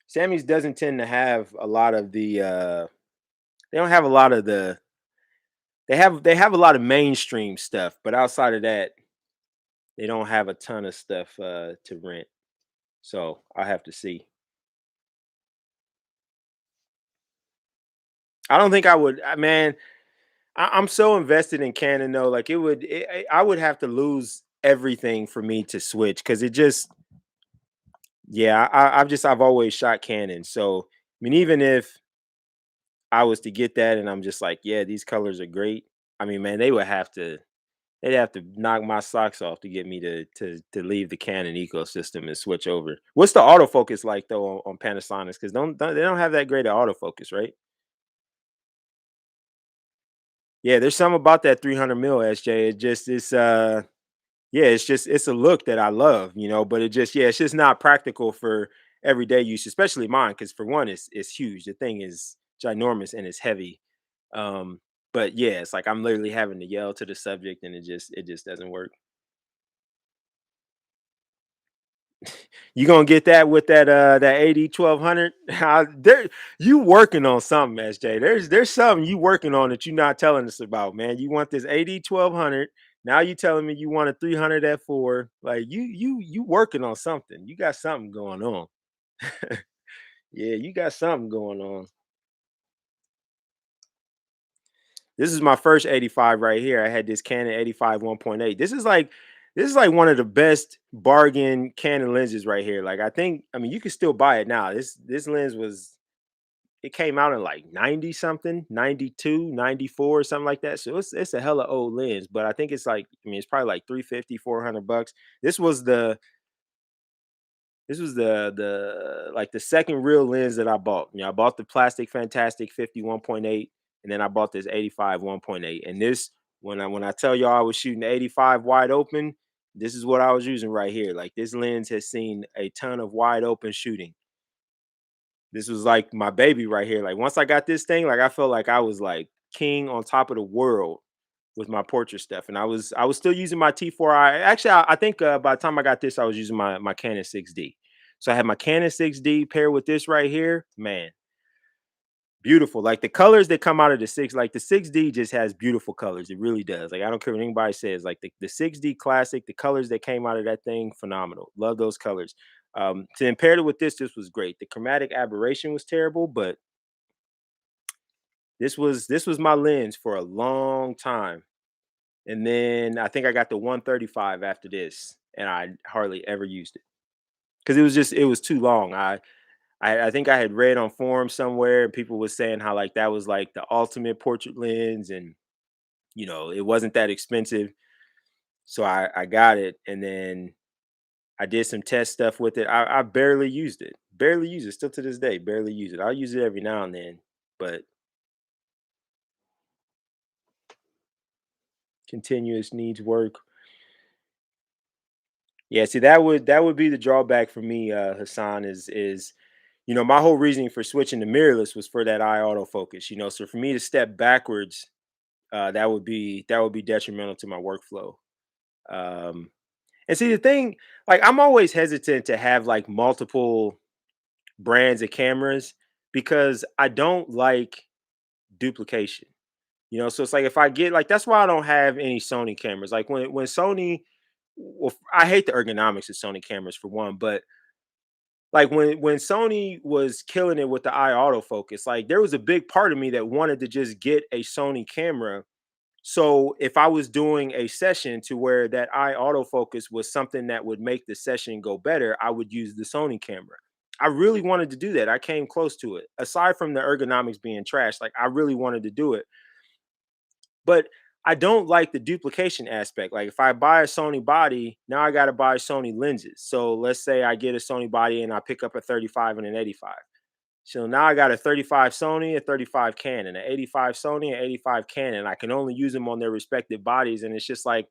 Sammy's doesn't tend to have a lot of they don't have a lot of they have a lot of mainstream stuff, but outside of that, they don't have a ton of stuff to rent. So I'll have to see. I don't think I would man, I'm so invested in Canon though. Like I would have to lose everything for me to switch because it just, yeah, I've always shot Canon. So I mean, even if I was to get that and I'm just like, yeah, these colors are great. I mean, man, they'd have to knock my socks off to get me to leave the Canon ecosystem and switch over. What's the autofocus like though on Panasonics? Because they don't have that great of autofocus, right? Yeah, there's something about that 300 mil SJ. It's a look that I love, but it just, yeah, it's just not practical for everyday use, especially mine, because for one, it's huge. The thing is ginormous and it's heavy. Um, but yeah, it's like I'm literally having to yell to the subject, and it just doesn't work. You gonna get that with that 80 1200? There, you working on something, SJ. There's something you working on that you're not telling us about, man. You want this 80 1200. Now you telling me you want a 300 f4. Like you working on something. You got something going on. Yeah, you got something going on. This is my first 85 right here. I had this Canon 85 1.8. This is like one of the best bargain Canon lenses right here. Like I mean you can still buy it now. This lens was it came out in like 90 something, 92, 94, something like that. So it's a hella old lens, but I think it's like I mean it's probably like 350, $400. This was the like the second real lens that I bought. I bought the plastic fantastic 50 1.8, and then I bought this 85 1.8. And this when I tell y'all I was shooting 85 wide open, this is what I was using right here. Like this lens has seen a ton of wide open shooting. This was like my baby right here. Like once I got this thing, like I felt like I was like king on top of the world with my portrait stuff. And I was still using my T4i. Actually, I think by the time I got this, I was using my Canon 6D. So I had my Canon 6D paired with this right here. Man, beautiful. Like the colors that come out of the six, like the 6D just has beautiful colors. It really does. Like I don't care what anybody says. Like the 6D classic, the colors that came out of that thing, phenomenal. Love those colors. To compare it with this was great. The chromatic aberration was terrible, but this was my lens for a long time. And then I think I got the 135 after this, and I hardly ever used it because it was too long. I think I had read on forums somewhere, and people was saying how like that was like the ultimate portrait lens, and it wasn't that expensive. So I got it, and then I did some test stuff with it. I barely used it, barely use it still to this day, barely use it. I'll use it every now and then, but continuous needs work. Yeah, see that would be the drawback for me, Hassan, is my whole reasoning for switching to mirrorless was for that eye autofocus. So for me to step backwards, that would be detrimental to my workflow. Um, and see the thing, like I'm always hesitant to have like multiple brands of cameras because I don't like duplication. So it's like if I get like that's why I don't have any Sony cameras. Like when Sony, well, I hate the ergonomics of Sony cameras for one, but like when Sony was killing it with the eye autofocus, like there was a big part of me that wanted to just get a Sony camera. So if I was doing a session to where that eye autofocus was something that would make the session go better, I would use the Sony camera. I really wanted to do that. I came close to it. Aside from the ergonomics being trash, like I really wanted to do it. But I don't like the duplication aspect. Like if I buy a Sony body, now I got to buy Sony lenses. So let's say I get a Sony body and I pick up a 35 and an 85. So now I got a 35 Sony, a 35 Canon, an 85 Sony, an 85 Canon. I can only use them on their respective bodies. And it's just like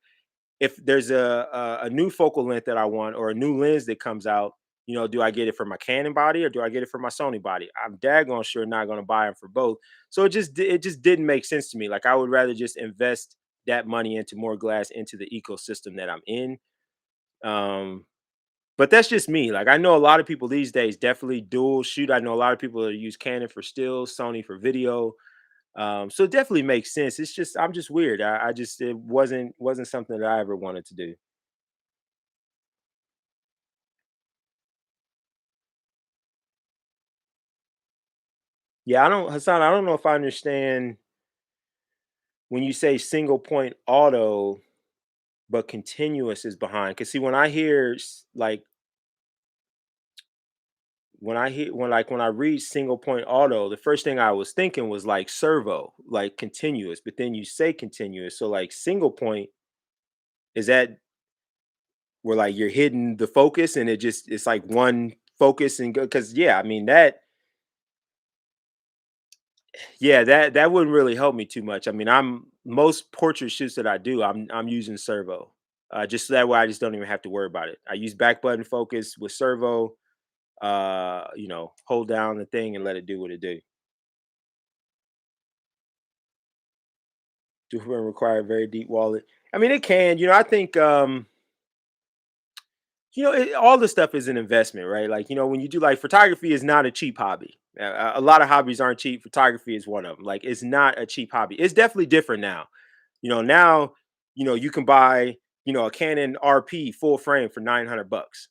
if there's a new focal length that I want or a new lens that comes out, do I get it for my Canon body or do I get it for my Sony body? I'm daggone sure not going to buy them for both. So it just didn't make sense to me. Like I would rather just invest that money into more glass into the ecosystem that I'm in. Um, but that's just me. Like I know a lot of people these days definitely dual shoot. I know a lot of people that use Canon for stills, Sony for video. So it definitely makes sense. It's just I'm just weird. I just it wasn't something that I ever wanted to do. Yeah, I don't Hassan, I don't know if I understand when you say single point auto, but continuous is behind. Cause see, when I hear like when I read single point auto, the first thing I was thinking was like servo, like continuous. But then you say continuous, so like single point is that where like you're hitting the focus and it's like one focus and go because yeah, I mean that yeah, that wouldn't really help me too much. I mean, I'm most portrait shoots that I do, I'm using servo. Just so that way I just don't even have to worry about it. I use back button focus with servo. hold down the thing and let it do what it do. Do require a very deep wallet? I mean, it can. I think all the stuff is an investment, right? Like, when you do, like, photography is not a cheap hobby. A lot of hobbies aren't cheap. Photography is one of them. Like, it's not a cheap hobby. It's definitely different now. Now, you can buy, a Canon RP full frame for 900 bucks.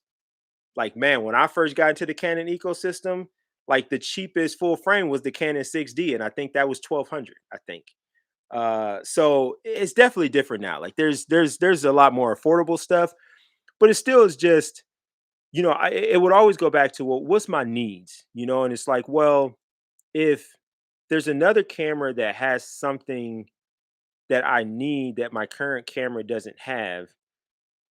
Like, man, when I first got into the Canon ecosystem, like, the cheapest full frame was the Canon 6D, and I think that was 1200, I think. So it's definitely different now. Like, there's a lot more affordable stuff, but it still is just, it would always go back to, well, what's my needs, and it's like, well, if there's another camera that has something that I need that my current camera doesn't have,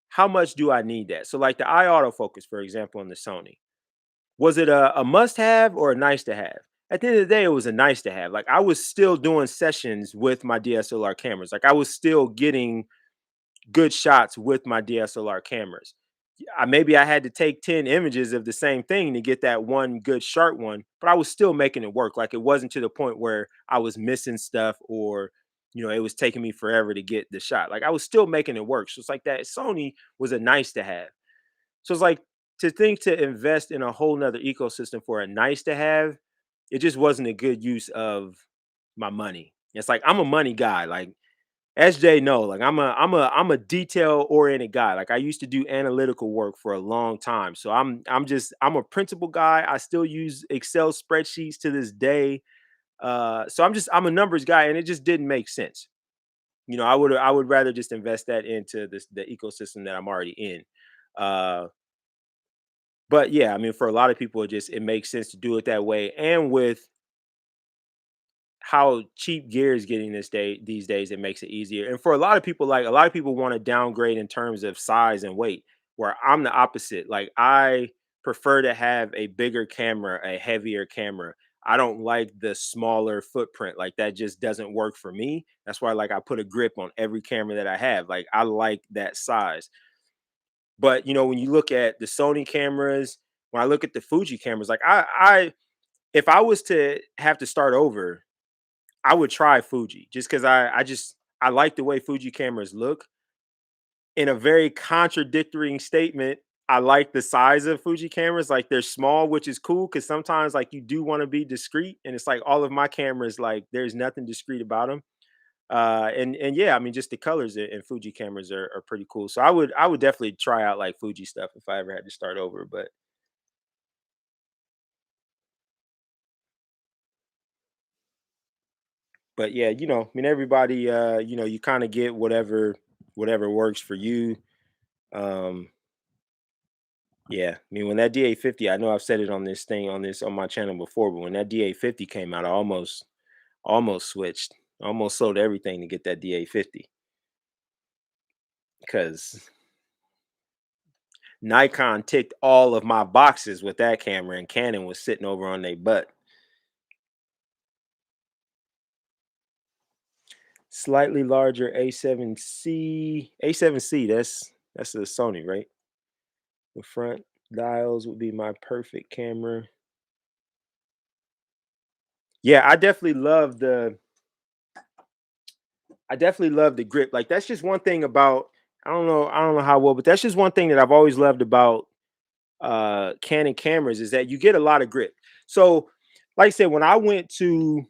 how much do I need that? So, like, the eye autofocus, for example, in the Sony, was it a must have or a nice to have? At the end of the day, it was a nice to have. Like, I was still doing sessions with my DSLR cameras. Like, I was still getting good shots with my DSLR cameras. Maybe I had to take 10 images of the same thing to get that one good sharp one, but I was still making it work. Like, it wasn't to the point where I was missing stuff, or it was taking me forever to get the shot. Like, I was still making it work. So it's like that Sony was a nice to have. So it's like, to think to invest in a whole nother ecosystem for a nice to have, it just wasn't a good use of my money. It's like, I'm a money guy. Like, SJ, no, like, I'm a detail oriented guy. Like, I used to do analytical work for a long time. So I'm a principal guy. I still use Excel spreadsheets to this day. So I'm a numbers guy, and it just didn't make sense. I would rather just invest that into the ecosystem that I'm already in. Uh but yeah, I mean, for a lot of people, it makes sense to do it that way. And with how cheap gear is getting these days, it makes it easier. And for a lot of people, like, a lot of people want to downgrade in terms of size and weight, where I'm the opposite. Like, I prefer to have a bigger camera, a heavier camera. I don't like the smaller footprint. Like, that just doesn't work for me. That's why, like, I put a grip on every camera that I have. Like, I like that size. But when you look at the Sony cameras, when I look at the Fuji cameras, like, I if I was to have to start over, I would try Fuji, just because I like the way Fuji cameras look. In a very contradictory statement, I like the size of Fuji cameras. Like, they're small, which is cool, because sometimes, like, you do want to be discreet, and it's like, all of my cameras, like, there's nothing discreet about them. And yeah, I mean, just the colors in Fuji cameras are pretty cool. So I would definitely try out, like, Fuji stuff if I ever had to start over. But yeah, I mean, everybody, you kind of get whatever works for you. Um, yeah, I mean, when that DA50, I know I've said it on my channel before, but when that DA50 came out, I almost switched, almost sold everything to get that DA50, because Nikon ticked all of my boxes with that camera, and Canon was sitting over on their butt. Slightly larger A7C. That's a Sony, right? The front dials would be my perfect camera. Yeah, I definitely love the grip. Like, that's just one thing about, I don't know how well, but that's just one thing that I've always loved about Canon cameras, is that you get a lot of grip. So, like I said, when I went to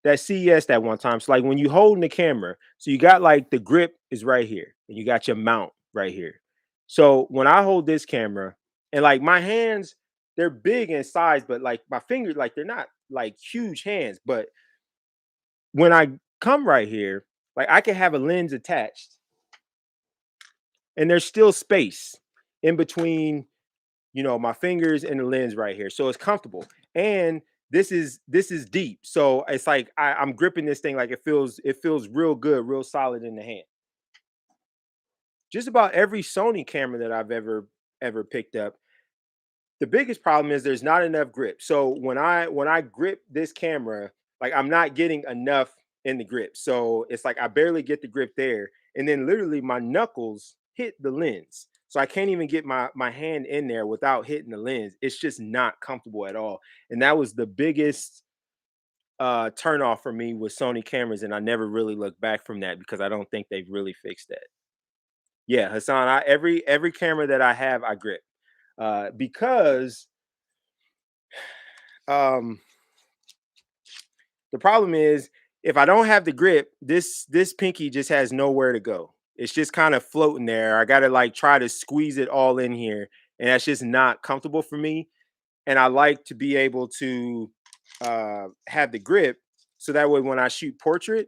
that CES that one time, so, like, when you holding the camera, so you got, like, the grip is right here, and you got your mount right here. So when I hold this camera, and, like, my hands, they're big in size, but, like, my fingers, like, they're not like huge hands. But when I come right here, like, I can have a lens attached, and there's still space in between, my fingers and the lens right here. So it's comfortable. And this is deep. So it's like, I'm gripping this thing, like, it feels real good, real solid in the hand. Just about every Sony camera that I've ever picked up, the biggest problem is there's not enough grip. So when I grip this camera, like, I'm not getting enough in the grip. So it's like, I barely get the grip there. And then literally my knuckles hit the lens. So I can't even get my hand in there without hitting the lens. It's just not comfortable at all. And that was the biggest turn off for me with Sony cameras, and I never really looked back from that because I don't think they've really fixed that. Yeah, Hassan, every camera that I have, I grip. Because um the problem is if I don't have the grip, this pinky just has nowhere to go. It's just kind of floating there. I gotta like try to squeeze it all in here, and that's just not comfortable for me. And I like to be able to have the grip so that way when I shoot portrait,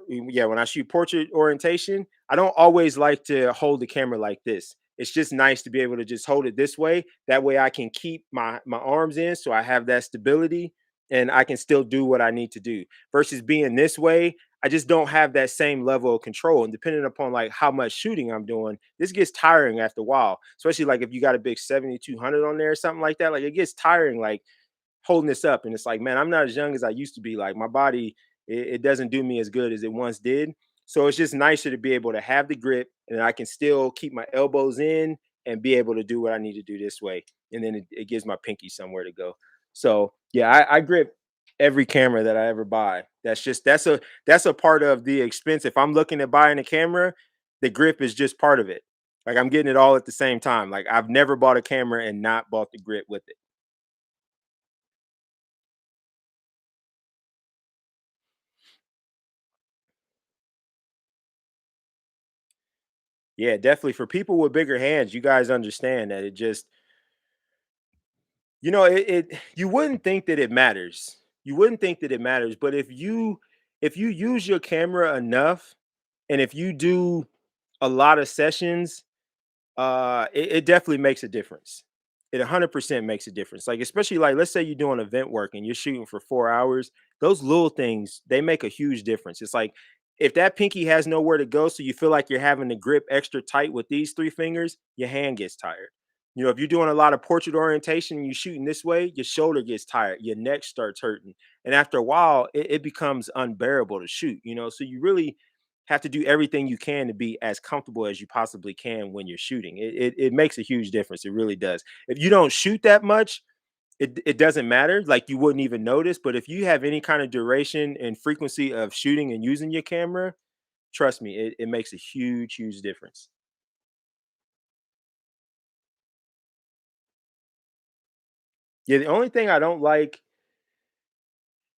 yeah, when I shoot portrait orientation, I don't always like to hold the camera like this. It's just nice to be able to just hold it this way. That way I can keep my arms in so I have that stability and I can still do what I need to do. Versus being this way, I just don't have that same level of control. And depending upon like how much shooting I'm doing, this gets tiring after a while. Especially like if you got a big 7200 on there or something like that, like it gets tiring. Like holding this up and it's like, man, I'm not as young as I used to be. Like my body, it doesn't do me as good as it once did. So it's just nicer to be able to have the grip and I can still keep my elbows in and be able to do what I need to do this way. And then it gives my pinky somewhere to go. So yeah, I grip every camera that I ever buy. That's a part of the expense. If I'm looking at buying a camera, the grip is just part of it. Like I'm getting it all at the same time. Like I've never bought a camera and not bought the grip with it. Yeah, definitely for people with bigger hands, you guys understand that it just, it you wouldn't think that it matters. You wouldn't think that it matters, but if you use your camera enough and if you do a lot of sessions, it definitely makes a difference. It 100% makes a difference. Like especially like let's say you're doing event work and you're shooting for 4 hours. Those little things they make a huge difference. It's like if that pinky has nowhere to go, so you feel like you're having to grip extra tight with these three fingers, your hand gets tired. If you're doing a lot of portrait orientation and you're shooting this way, your shoulder gets tired, your neck starts hurting, and after a while, it becomes unbearable to shoot. So you really have to do everything you can to be as comfortable as you possibly can when you're shooting. It makes a huge difference. It really does. If you don't shoot that much, it doesn't matter. Like you wouldn't even notice. But if you have any kind of duration and frequency of shooting and using your camera, trust me, it makes a huge, huge difference. Yeah, the only thing I don't like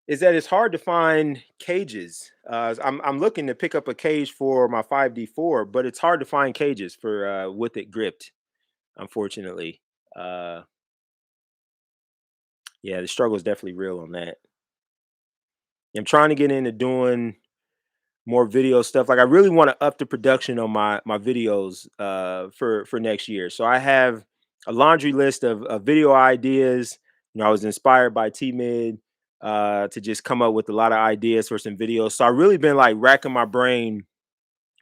is that it's hard to find cages. I'm looking to pick up a cage for my 5D4, but it's hard to find cages for with it gripped, unfortunately. Uh, Yeah, the struggle is definitely real on that. I'm trying to get into doing more video stuff. Like I really want to up the production on my videos for next year. So I have a laundry list of video ideas. I was inspired by T Mid to just come up with a lot of ideas for some videos. So I really been like racking my brain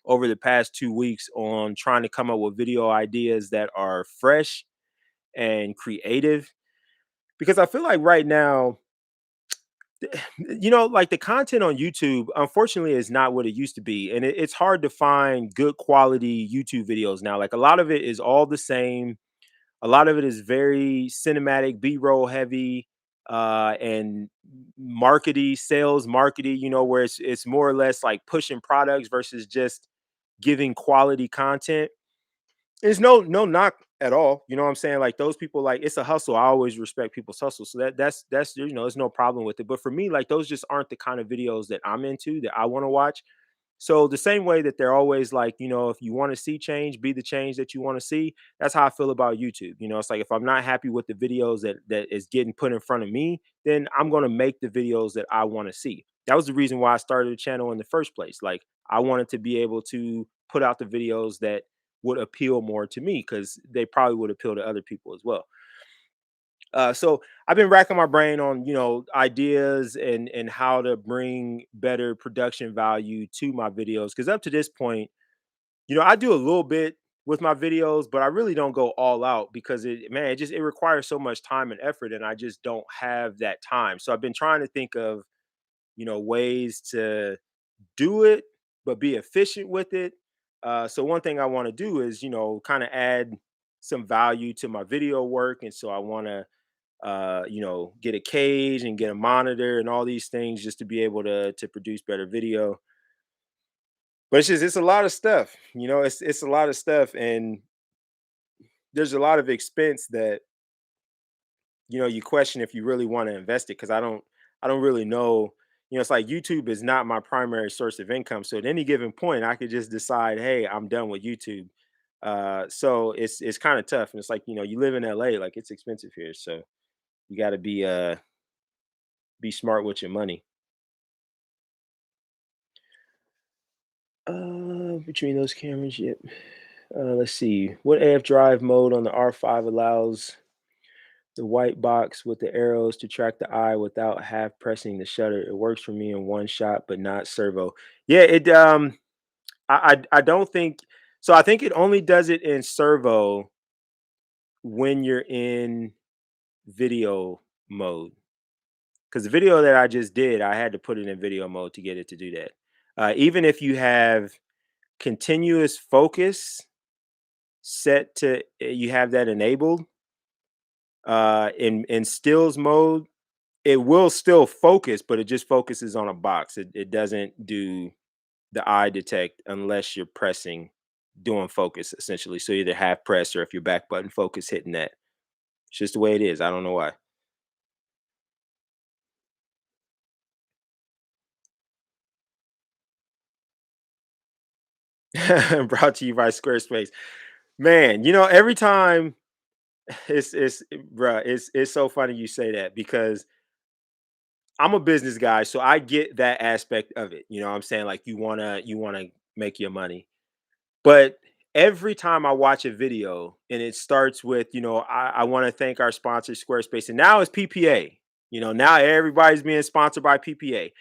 over the past 2 weeks on trying to come up with video ideas that are fresh and creative because I feel like right now like the content on YouTube, unfortunately, is not what it used to be. And it's hard to find good quality YouTube videos now. Like a lot of it is all the same. A lot of it is very cinematic, B-roll heavy, and markety, sales markety, where it's more or less like pushing products versus just giving quality content. There's no knock at all. You know what I'm saying? Like those people, like it's a hustle. I always respect people's hustle. So that's there's no problem with it. But for me, like those just aren't the kind of videos that I'm into that I want to watch. So the same way that they're always like, if you want to see change, be the change that you want to see. That's how I feel about YouTube. It's like if I'm not happy with the videos that is getting put in front of me, then I'm gonna make the videos that I want to see. That was the reason why I started the channel in the first place. Like I wanted to be able to put out the videos that would appeal more to me because they probably would appeal to other people as well. So I've been racking my brain on ideas and how to bring better production value to my videos because up to this point, I do a little bit with my videos, but I really don't go all out because it requires so much time and effort, and I just don't have that time. So I've been trying to think of ways to do it, but be efficient with it So one thing I want to do is, kind of add some value to my video work, and so I want to, get a cage and get a monitor and all these things just to be able to produce better video. But it's a lot of stuff. It's a lot of stuff, and there's a lot of expense that you question if you really want to invest it, because I don't really know. It's like YouTube is not my primary source of income, so at any given point I could just decide, hey, I'm done with YouTube. So it's kind of tough, and it's like, you live in LA, like it's expensive here, so you got to be smart with your money. Between those cameras, yep. Let's see. What AF drive mode on the R5 allows the white box with the arrows to track the eye without half pressing the shutter? It works for me in one shot, but not servo. Yeah, I don't think so. I think it only does it in servo when you're in video mode. Because the video that I just did, I had to put it in video mode to get it to do that. Even if you have continuous focus set to, you have that enabled in stills mode, it will still focus, but it just focuses on a box. It doesn't do the eye detect unless you're pressing, doing focus essentially. So either half press, or if your back button focus hitting that. It's just the way it is. I don't know why. Brought to you by Squarespace. Man, every time it's bruh, it's so funny you say that, because I'm a business guy, so I get that aspect of it. You know what I'm saying? Like you wanna make your money. But every time I watch a video and it starts with, I want to thank our sponsor, Squarespace, and now it's PPA. Now everybody's being sponsored by PPA.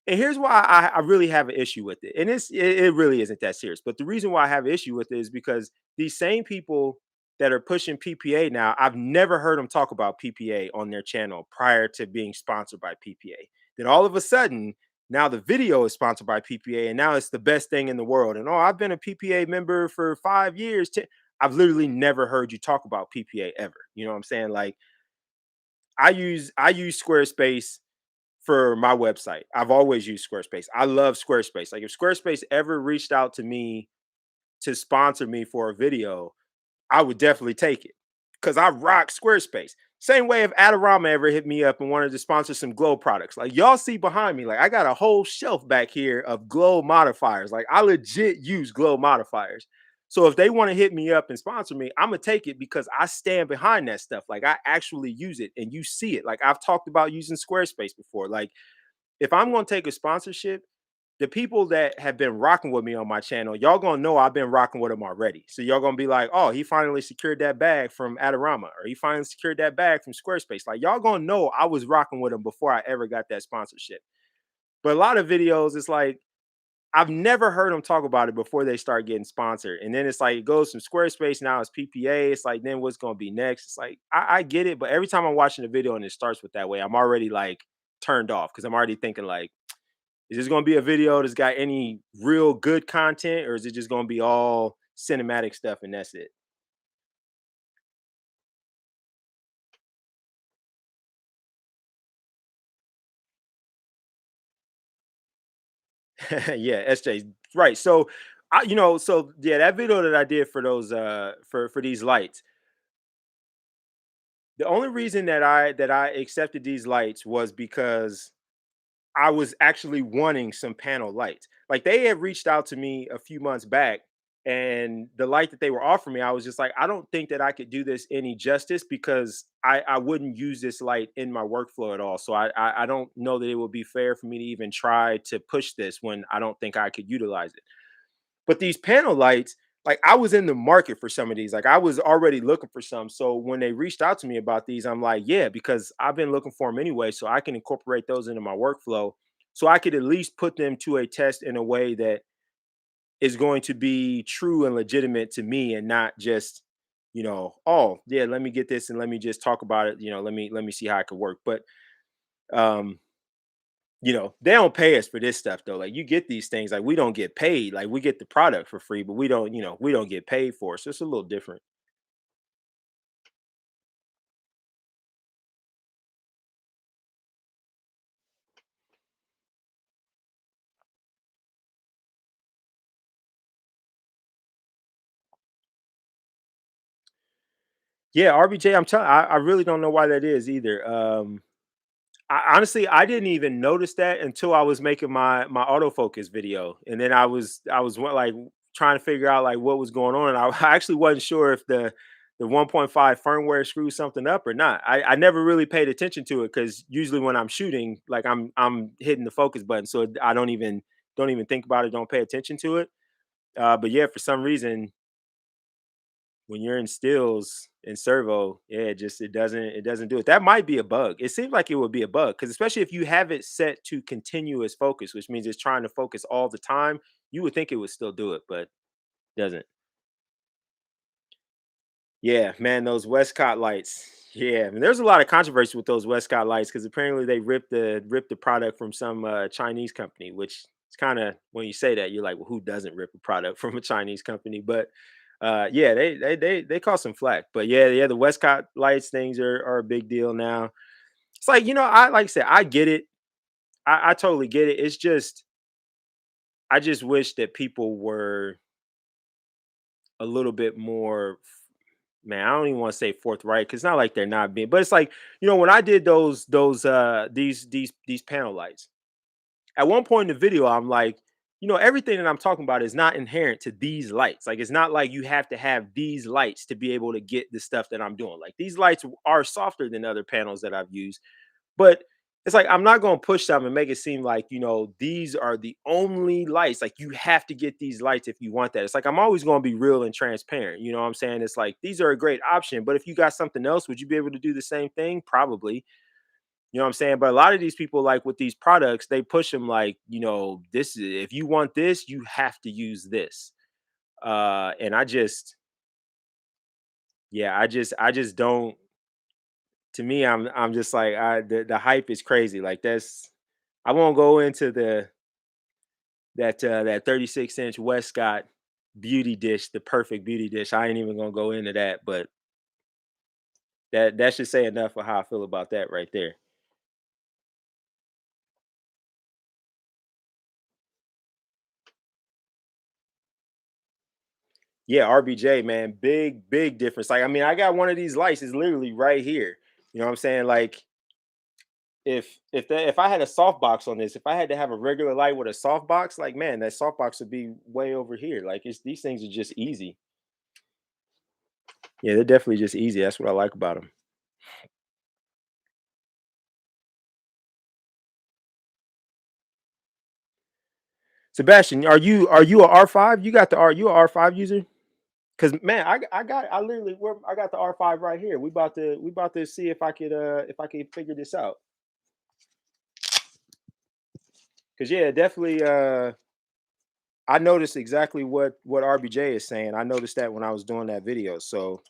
And here's why I really have an issue with it. And it really isn't that serious. But the reason why I have an issue with it is because these same people that are pushing PPA now, I've never heard them talk about PPA on their channel prior to being sponsored by PPA. Then all of a sudden, now the video is sponsored by PPA, and now it's the best thing in the world. And I've been a PPA member for 5 years. I've literally never heard you talk about PPA ever. You know what I'm saying? Like I use Squarespace for my website. I've always used Squarespace. I love Squarespace. Like if Squarespace ever reached out to me to sponsor me for a video, I would definitely take it, because I rock Squarespace. Same way if Adorama ever hit me up and wanted to sponsor some glow products. Like y'all see behind me, like I got a whole shelf back here of glow modifiers. Like I legit use glow modifiers. So if they want to hit me up and sponsor me, I'm gonna take it, because I stand behind that stuff. Like I actually use it and you see it. Like I've talked about using Squarespace before. Like if I'm gonna take a sponsorship, the people that have been rocking with me on my channel, y'all gonna know I've been rocking with them already. So y'all gonna be like, oh, he finally secured that bag from Adorama, or he finally secured that bag from Squarespace. Like y'all gonna know I was rocking with them before I ever got that sponsorship. But a lot of videos, it's like I've never heard them talk about it before they start getting sponsored. And then it's like it goes from Squarespace, now it's PPA. It's like, then what's gonna be next? It's like I get it, but every time I'm watching a video and it starts with that way, I'm already like turned off, because I'm already thinking like, is this going to be a video that's got any real good content, or is it just going to be all cinematic stuff and that's it? Yeah, SJ, right. So, so yeah, that video that I did for those for these lights, the only reason that I accepted these lights was because I was actually wanting some panel lights. Like they had reached out to me a few months back, and the light that they were offering me, I was just like, I don't think that I could do this any justice, because I wouldn't use this light in my workflow at all. So I don't know that it would be fair for me to even try to push this when I don't think I could utilize it. But these panel lights, like I was in the market for some of these. Like I was already looking for some. So when they reached out to me about these, I'm like, yeah, because I've been looking for them anyway. So I can incorporate those into my workflow. So I could at least put them to a test in a way that is going to be true and legitimate to me, and not just, oh yeah, let me get this and let me just talk about it. Let me see how it could work. But um they don't pay us for this stuff though. Like you get these things, like we don't get paid. Like we get the product for free, but we don't get paid for it. So it's a little different. Yeah, RBJ, I'm telling I really don't know why that is either. I didn't even notice that until I was making my autofocus video, and then like trying to figure out like what was going on, and I actually wasn't sure if the 1.5 firmware screwed something up or not. I never really paid attention to it because usually when I'm shooting, like I'm hitting the focus button, so I don't even think about it, don't pay attention to it. But yeah, for some reason when you're in stills in servo, yeah, it doesn't do it. That might be a bug. It seems like it would be a bug because especially if you have it set to continuous focus, which means it's trying to focus all the time, you would think it would still do it, but doesn't. Yeah, man, those Westcott lights. Yeah, and there's a lot of controversy with those Westcott lights because apparently they ripped the product from some Chinese company, which is kind of when you say that you're like, well, who doesn't rip a product from a Chinese company? But yeah, they call some flack. But yeah, the Westcott lights things are a big deal now. It's like I like I said, I get it. I totally get it. It's just I just wish that people were a little bit more. Man, I don't even want to say forthright because it's not like they're not being, but it's like, when I did these panel lights, at one point in the video, I'm like, everything that I'm talking about is not inherent to these lights. Like it's not like you have to have these lights to be able to get the stuff that I'm doing. Like these lights are softer than other panels that I've used. But it's like I'm not gonna push them and make it seem like, these are the only lights. Like you have to get these lights if you want that. It's like I'm always gonna be real and transparent. You know what I'm saying? It's like these are a great option, but if you got something else, would you be able to do the same thing? Probably. You know what I'm saying? But a lot of these people, like with these products, they push them like, this is if you want this, you have to use this. And I just, yeah, I just don't. To me, I'm just like the hype is crazy. Like that's I won't go into that 36-inch Westcott beauty dish, the perfect beauty dish. I ain't even gonna go into that, but that should say enough of how I feel about that right there. Yeah, RBJ, man, big difference. Like, I mean, I got one of these lights, it's literally right here. You know what I'm saying? Like, if I had a softbox on this, if I had to have a regular light with a softbox, like man, that softbox would be way over here. Like it's these things are just easy. Yeah, they're definitely just easy. That's what I like about them. Sebastian, are you a R5? You got the R you a R5 user? Cause man, I literally I got the R5 right here. We about to see if I could figure this out. Cause yeah, definitely I noticed exactly what RBJ is saying. I noticed that when I was doing that video. So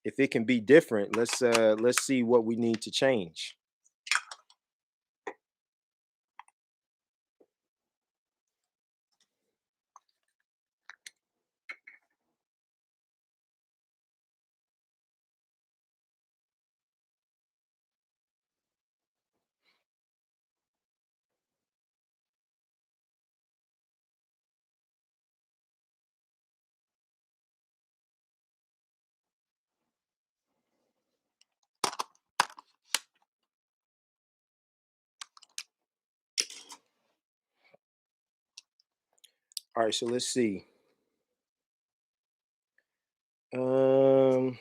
if it can be different, let's see what we need to change. All right, so let's see. Um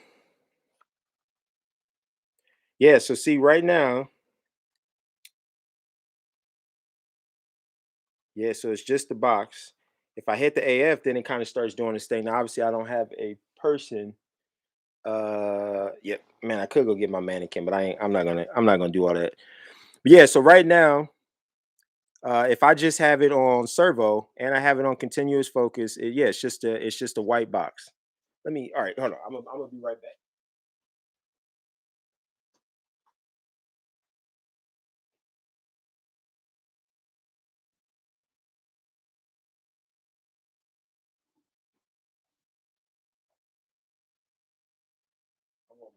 yeah, so see right now, yeah, so it's just the box. If I hit the AF, then it kind of starts doing this thing. Now, obviously, I don't have a person. Yep, man, I could go get my mannequin, but I'm not gonna do all that. But yeah, so right now, if I just have it on servo and I have it on continuous focus, yeah, it's just a white box. All right, hold on. I'm gonna be right back.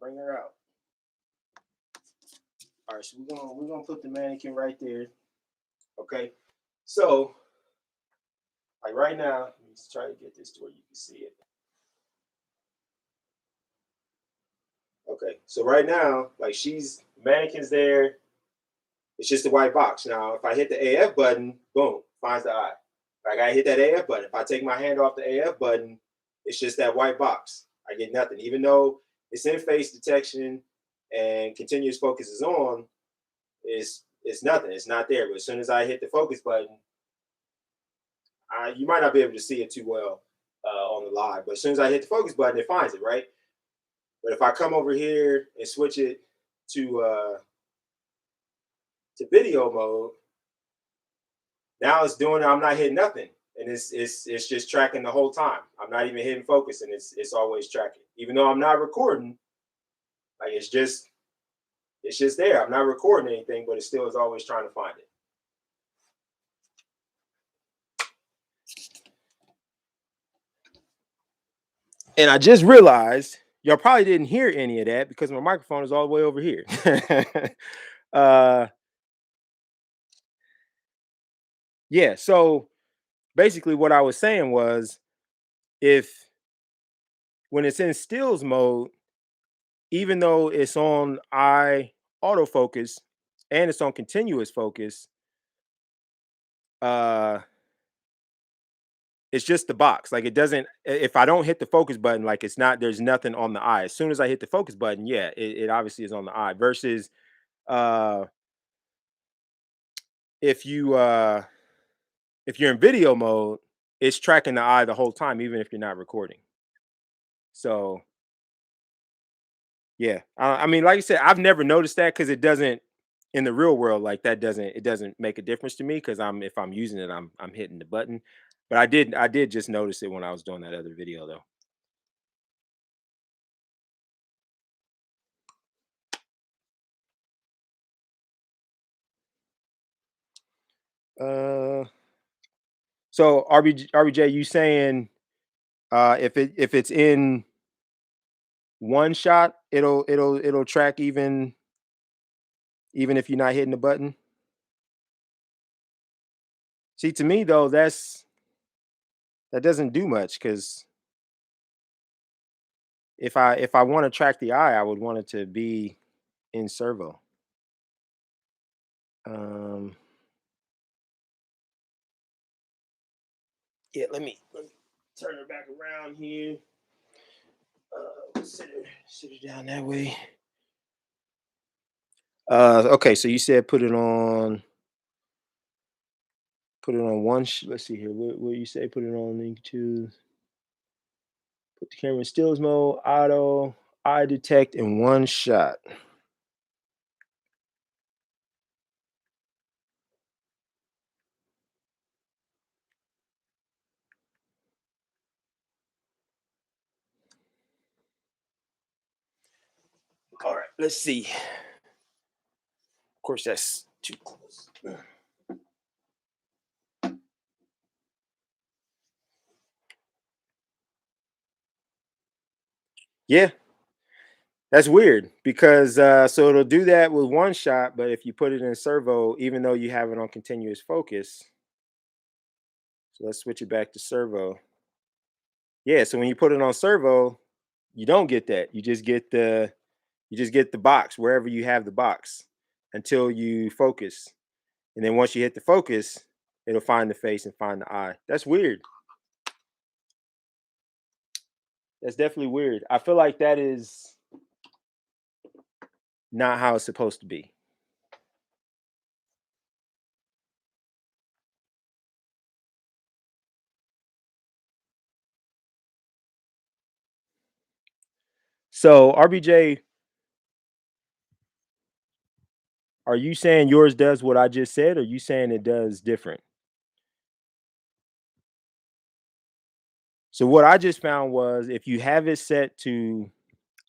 gonna bring her out. All right, so we're gonna put the mannequin right there. Okay, so like right now, let me just try to get this to where you can see it. Okay, so right now, like she's mannequin's there. It's just a white box. Now, if I hit the AF button, boom, finds the eye. Like I hit that AF button. If I take my hand off the AF button, it's just that white box. I get nothing. Even though it's in face detection and continuous focus is on, it's nothing. It's not there. But as soon as I hit the focus button, you might not be able to see it too well on the live. But as soon as I hit the focus button, it finds it, right? But if I come over here and switch it to video mode, now it's doing it. I'm not hitting nothing, and it's just tracking the whole time. I'm not even hitting focus, and it's always tracking, even though I'm not recording. Like it's just there. I'm not recording anything, but it still is always trying to find it. And I just realized y'all probably didn't hear any of that because my microphone is all the way over here. Yeah, so basically what I was saying was when it's in stills mode, even though it's on eye autofocus and it's on continuous focus, it's just the box. Like it doesn't, if I don't hit the focus button, like there's nothing on the eye. As soon as I hit the focus button, yeah, it obviously is on the eye versus if you're in video mode, it's tracking the eye the whole time, even if you're not recording. So yeah, I mean, like I said, I've never noticed that because it doesn't in the real world, like that doesn't make a difference to me because if I'm using it, I'm hitting the button. But I did just notice it when I was doing that other video though. So RBJ, you saying if it's in one shot, it'll track even if you're not hitting the button? See, to me though, that doesn't do much because if I want to track the eye, I would want it to be in servo. Yeah, let me turn her back around here. Sit her down that way. Okay, so you said put it on one. Let's see here. What you say? Put it on link to. Put the camera in stills mode, auto, eye detect in one shot. All right, let's see. Of course, that's too close. Yeah, that's weird because so it'll do that with one shot, but if you put it in servo, even though you have it on continuous focus, so let's switch it back to servo. Yeah, so when you put it on servo, you don't get that. You just get the box wherever you have the box until you focus. And then once you hit the focus, it'll find the face and find the eye. That's weird. That's definitely weird. I feel like that is not how it's supposed to be. So RBJ, are you saying yours does what I just said, or are you saying it does different? So what I just found was if you have it set to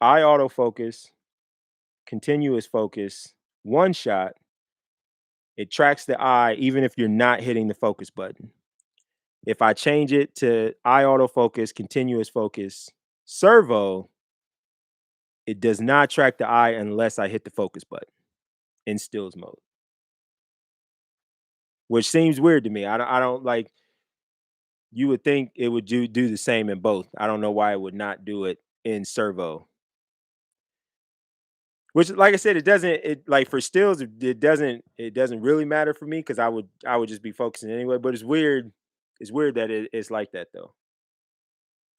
eye autofocus, continuous focus, one shot, it tracks the eye even if you're not hitting the focus button. If I change it to eye autofocus, continuous focus, servo, It does not track the eye unless I hit the focus button in stills mode, which seems weird to me. I don't like. You would think it would do the same in both. I don't know why it would not do it in servo. Which, like I said, it doesn't. It like for stills, it doesn't. It doesn't really matter for me because I would just be focusing anyway. But it's weird. It's weird that it's like that though.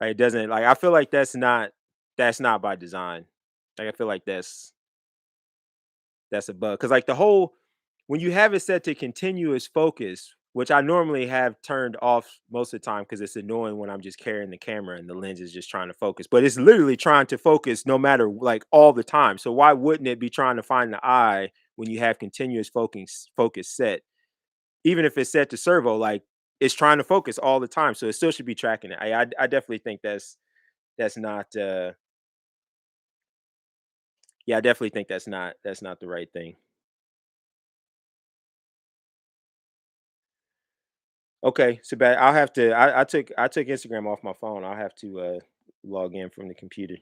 Like it doesn't. Like I feel like that's not by design. Like I feel like that's a bug because like the whole when you have it set to continuous focus, which I normally have turned off most of the time because it's annoying when I'm just carrying the camera and the lens is just trying to focus, but it's literally trying to focus no matter like all the time. So why wouldn't it be trying to find the eye when you have continuous focus set, even if it's set to servo? Like it's trying to focus all the time, so it still should be tracking it. I definitely think that's not. Yeah, I definitely think that's not the right thing. Okay, so bad. I'll have to. I took Instagram off my phone. I'll have to log in from the computer.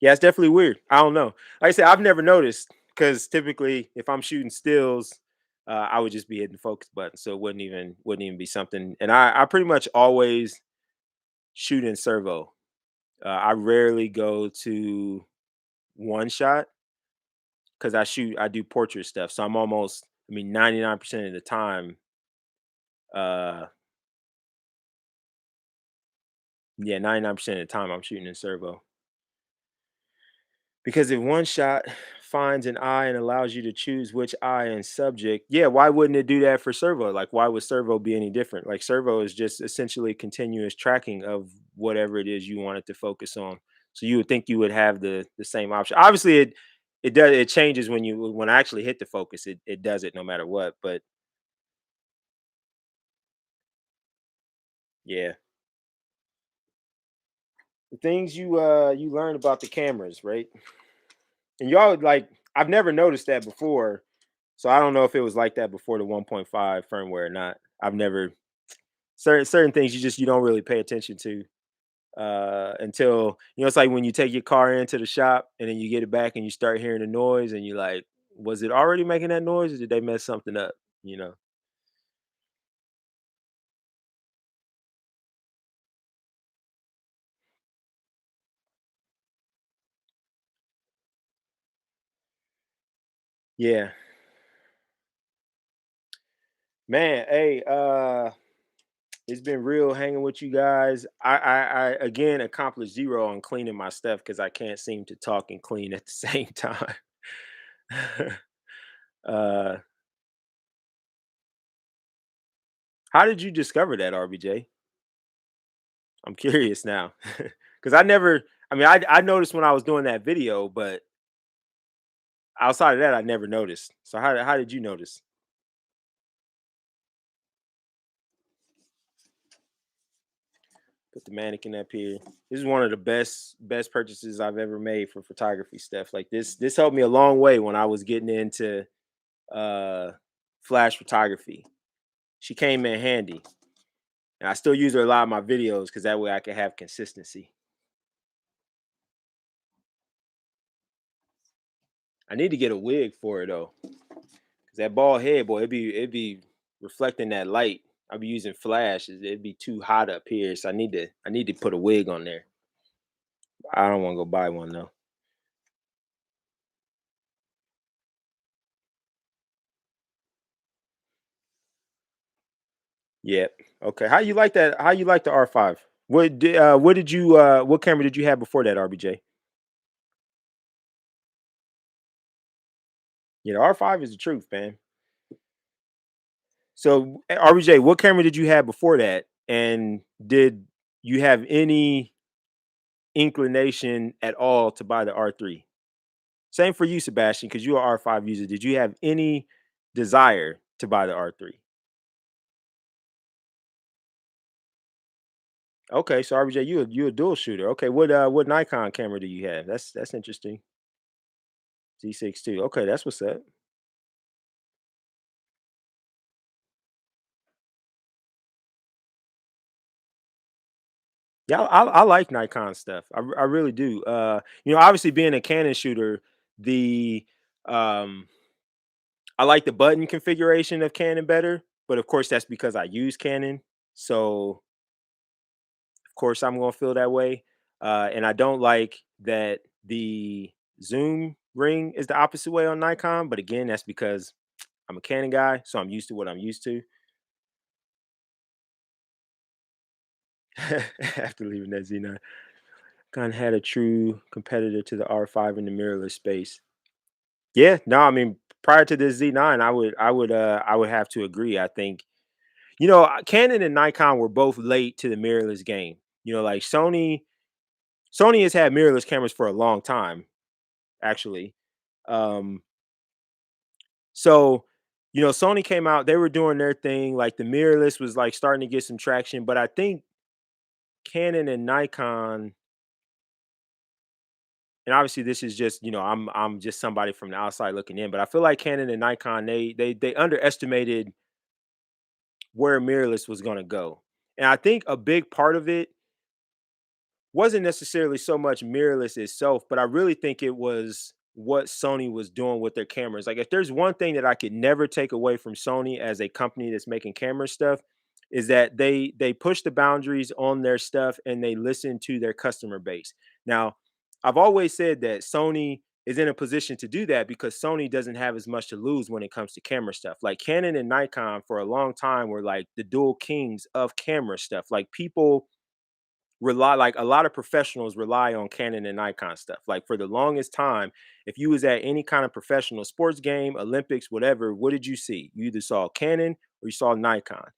Yeah, it's definitely weird. I don't know. Like I said, I've never noticed because typically, if I'm shooting stills, I would just be hitting the focus button, so it wouldn't even be something. And I pretty much always shoot in servo. I rarely go to one shot because I do portrait stuff, so I'm almost. I mean, 99% of the time. Uh, yeah, 99% of the time I'm shooting in servo. Because if one shot finds an eye and allows you to choose which eye and subject, yeah, why wouldn't it do that for servo? Like, why would servo be any different? Like, servo is just essentially continuous tracking of whatever it is you want it to focus on. So you would think you would have the same option. Obviously, it changes when I actually hit the focus. It does it no matter what. But yeah, the things you learn about the cameras, right? And y'all like I've never noticed that before. So I don't know if it was like that before the 1.5 firmware or not. I've never certain things you don't really pay attention to until it's like when you take your car into the shop and then you get it back and you start hearing the noise and you're like, was it already making that noise or did they mess something up? You know? Yeah. Man, hey, it's been real hanging with you guys. I again accomplished zero on cleaning my stuff because I can't seem to talk and clean at the same time. uh how did you discover that, RBJ? I'm curious now. Cause I never I mean I noticed when I was doing that video, but outside of that I never noticed. So how did you notice? Put the mannequin up here. This is one of the best purchases I've ever made for photography stuff. Like this helped me a long way when I was getting into uh flash photography. She came in handy. And I still use her a lot of my videos because that way I can have consistency. I need to get a wig for her though. Cause that bald head, boy, it'd be reflecting that light. I'll be using flash. It'd be too hot up here. So I need to put a wig on there. I don't want to go buy one though. Yeah. Okay. How you like that? How you like the R5? What camera did you have before that, RBJ? Yeah, the R5 is the truth, man. So RBJ, what camera did you have before that? And did you have any inclination at all to buy the R3? Same for you, Sebastian, because you're an R5 user. Did you have any desire to buy the R3? Okay, so RBJ, you a dual shooter. Okay, what Nikon camera do you have? That's interesting. Z6 too. Okay, that's what's up. Yeah, I like Nikon stuff. I really do. Obviously being a Canon shooter, the um I like the button configuration of Canon better, but of course that's because I use Canon. So of course I'm gonna feel that way. And I don't like that the zoom ring is the opposite way on Nikon, but again, that's because I'm a Canon guy, so I'm used to what I'm used to. After leaving that Z9, kind of had a true competitor to the R5 in the mirrorless space. Yeah, no, I mean, prior to this Z9, I would have to agree. I think, Canon and Nikon were both late to the mirrorless game. Like Sony has had mirrorless cameras for a long time, actually. Um, so, Sony came out, they were doing their thing, like the mirrorless was like starting to get some traction, but I think Canon and Nikon, and obviously this is just, I'm just somebody from the outside looking in, but I feel like Canon and Nikon, they underestimated where mirrorless was going to go. And I think a big part of it wasn't necessarily so much mirrorless itself, but I really think it was what Sony was doing with their cameras. Like, if there's one thing that I could never take away from Sony as a company that's making camera stuff, is that they push the boundaries on their stuff and they listen to their customer base. Now, I've always said that Sony is in a position to do that because Sony doesn't have as much to lose when it comes to camera stuff. Like Canon and Nikon for a long time were like the dual kings of camera stuff. Like people rely like a lot of professionals rely on Canon and Nikon stuff. Like for the longest time, if you was at any kind of professional sports game, Olympics, whatever, what did you see? You either saw Canon or you saw Nikon.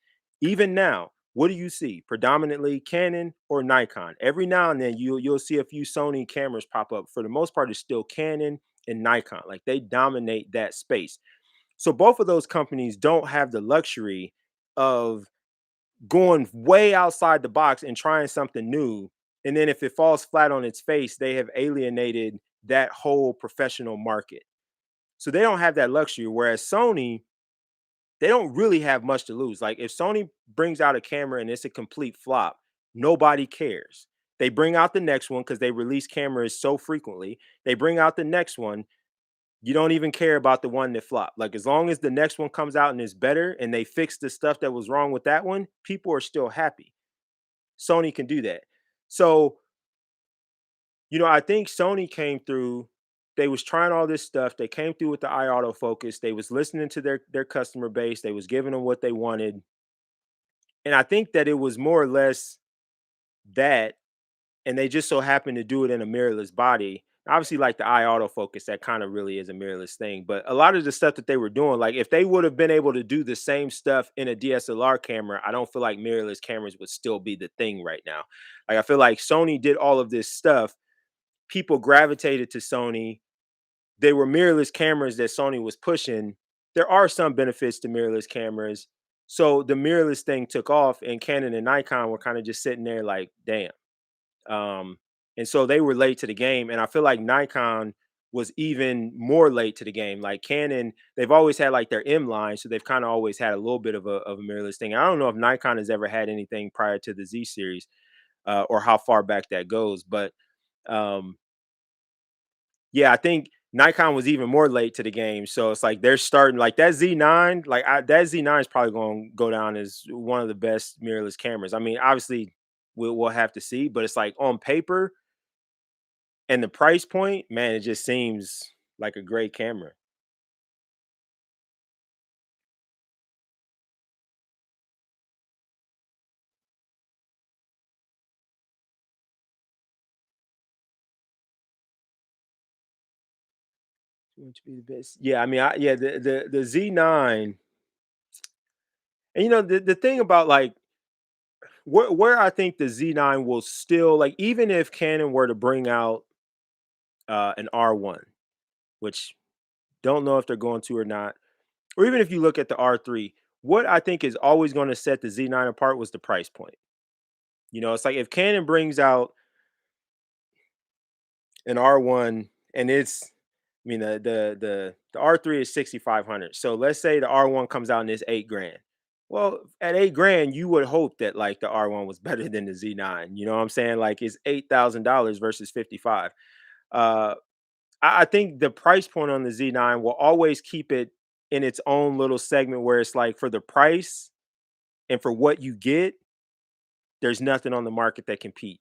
Even now, what do you see? Predominantly Canon or Nikon. Every now and then you'll see a few Sony cameras pop up. For the most part, it's still Canon and Nikon. Like they dominate that space. So both of those companies don't have the luxury of going way outside the box and trying something new. And then if it falls flat on its face, they have alienated that whole professional market. So they don't have that luxury. Whereas Sony, they don't really have much to lose. Like if Sony brings out a camera and it's a complete flop, nobody cares. They bring out the next one because they release cameras so frequently. They bring out the next one. You don't even care about the one that flopped. Like as long as the next one comes out and is better and they fix the stuff that was wrong with that one, people are still happy. Sony can do that. So, I think Sony came through. They was trying all this stuff. They came through with the eye autofocus. They was listening to their customer base. They was giving them what they wanted. And I think that it was more or less that, and they just so happened to do it in a mirrorless body. Obviously, like the eye autofocus, that kind of really is a mirrorless thing. But a lot of the stuff that they were doing, like if they would have been able to do the same stuff in a DSLR camera, I don't feel like mirrorless cameras would still be the thing right now. Like I feel like Sony did all of this stuff. People gravitated to Sony. They were mirrorless cameras that Sony was pushing. There are some benefits to mirrorless cameras. So the mirrorless thing took off, and Canon and Nikon were kind of just sitting there like, damn. Um, and so they were late to the game. And I feel like Nikon was even more late to the game. Like Canon, they've always had like their M line, so they've kind of always had a little bit of a mirrorless thing. I don't know if Nikon has ever had anything prior to the Z series, or how far back that goes, but um, yeah, I think Nikon was even more late to the game. So it's like they're starting like that Z9, that Z9 is probably going to go down as one of the best mirrorless cameras. I mean, obviously we'll have to see, but it's like on paper and the price point, man, it just seems like a great camera. Going to be the best. Yeah, I mean, yeah, the Z9, and the thing about like where I think the Z9 will still like, even if Canon were to bring out an R1, which don't know if they're going to or not, or even if you look at the R3, what I think is always going to set the Z9 apart was the price point. It's like if Canon brings out an R1 and I mean the R3 is 6,500. So let's say the R1 comes out and it's 8 grand. Well, at 8 grand, you would hope that like the R1 was better than the Z9. You know what I'm saying? Like it's $8,000 versus 55. Uh, I think the price point on the Z9 will always keep it in its own little segment where it's like for the price and for what you get, there's nothing on the market that compete.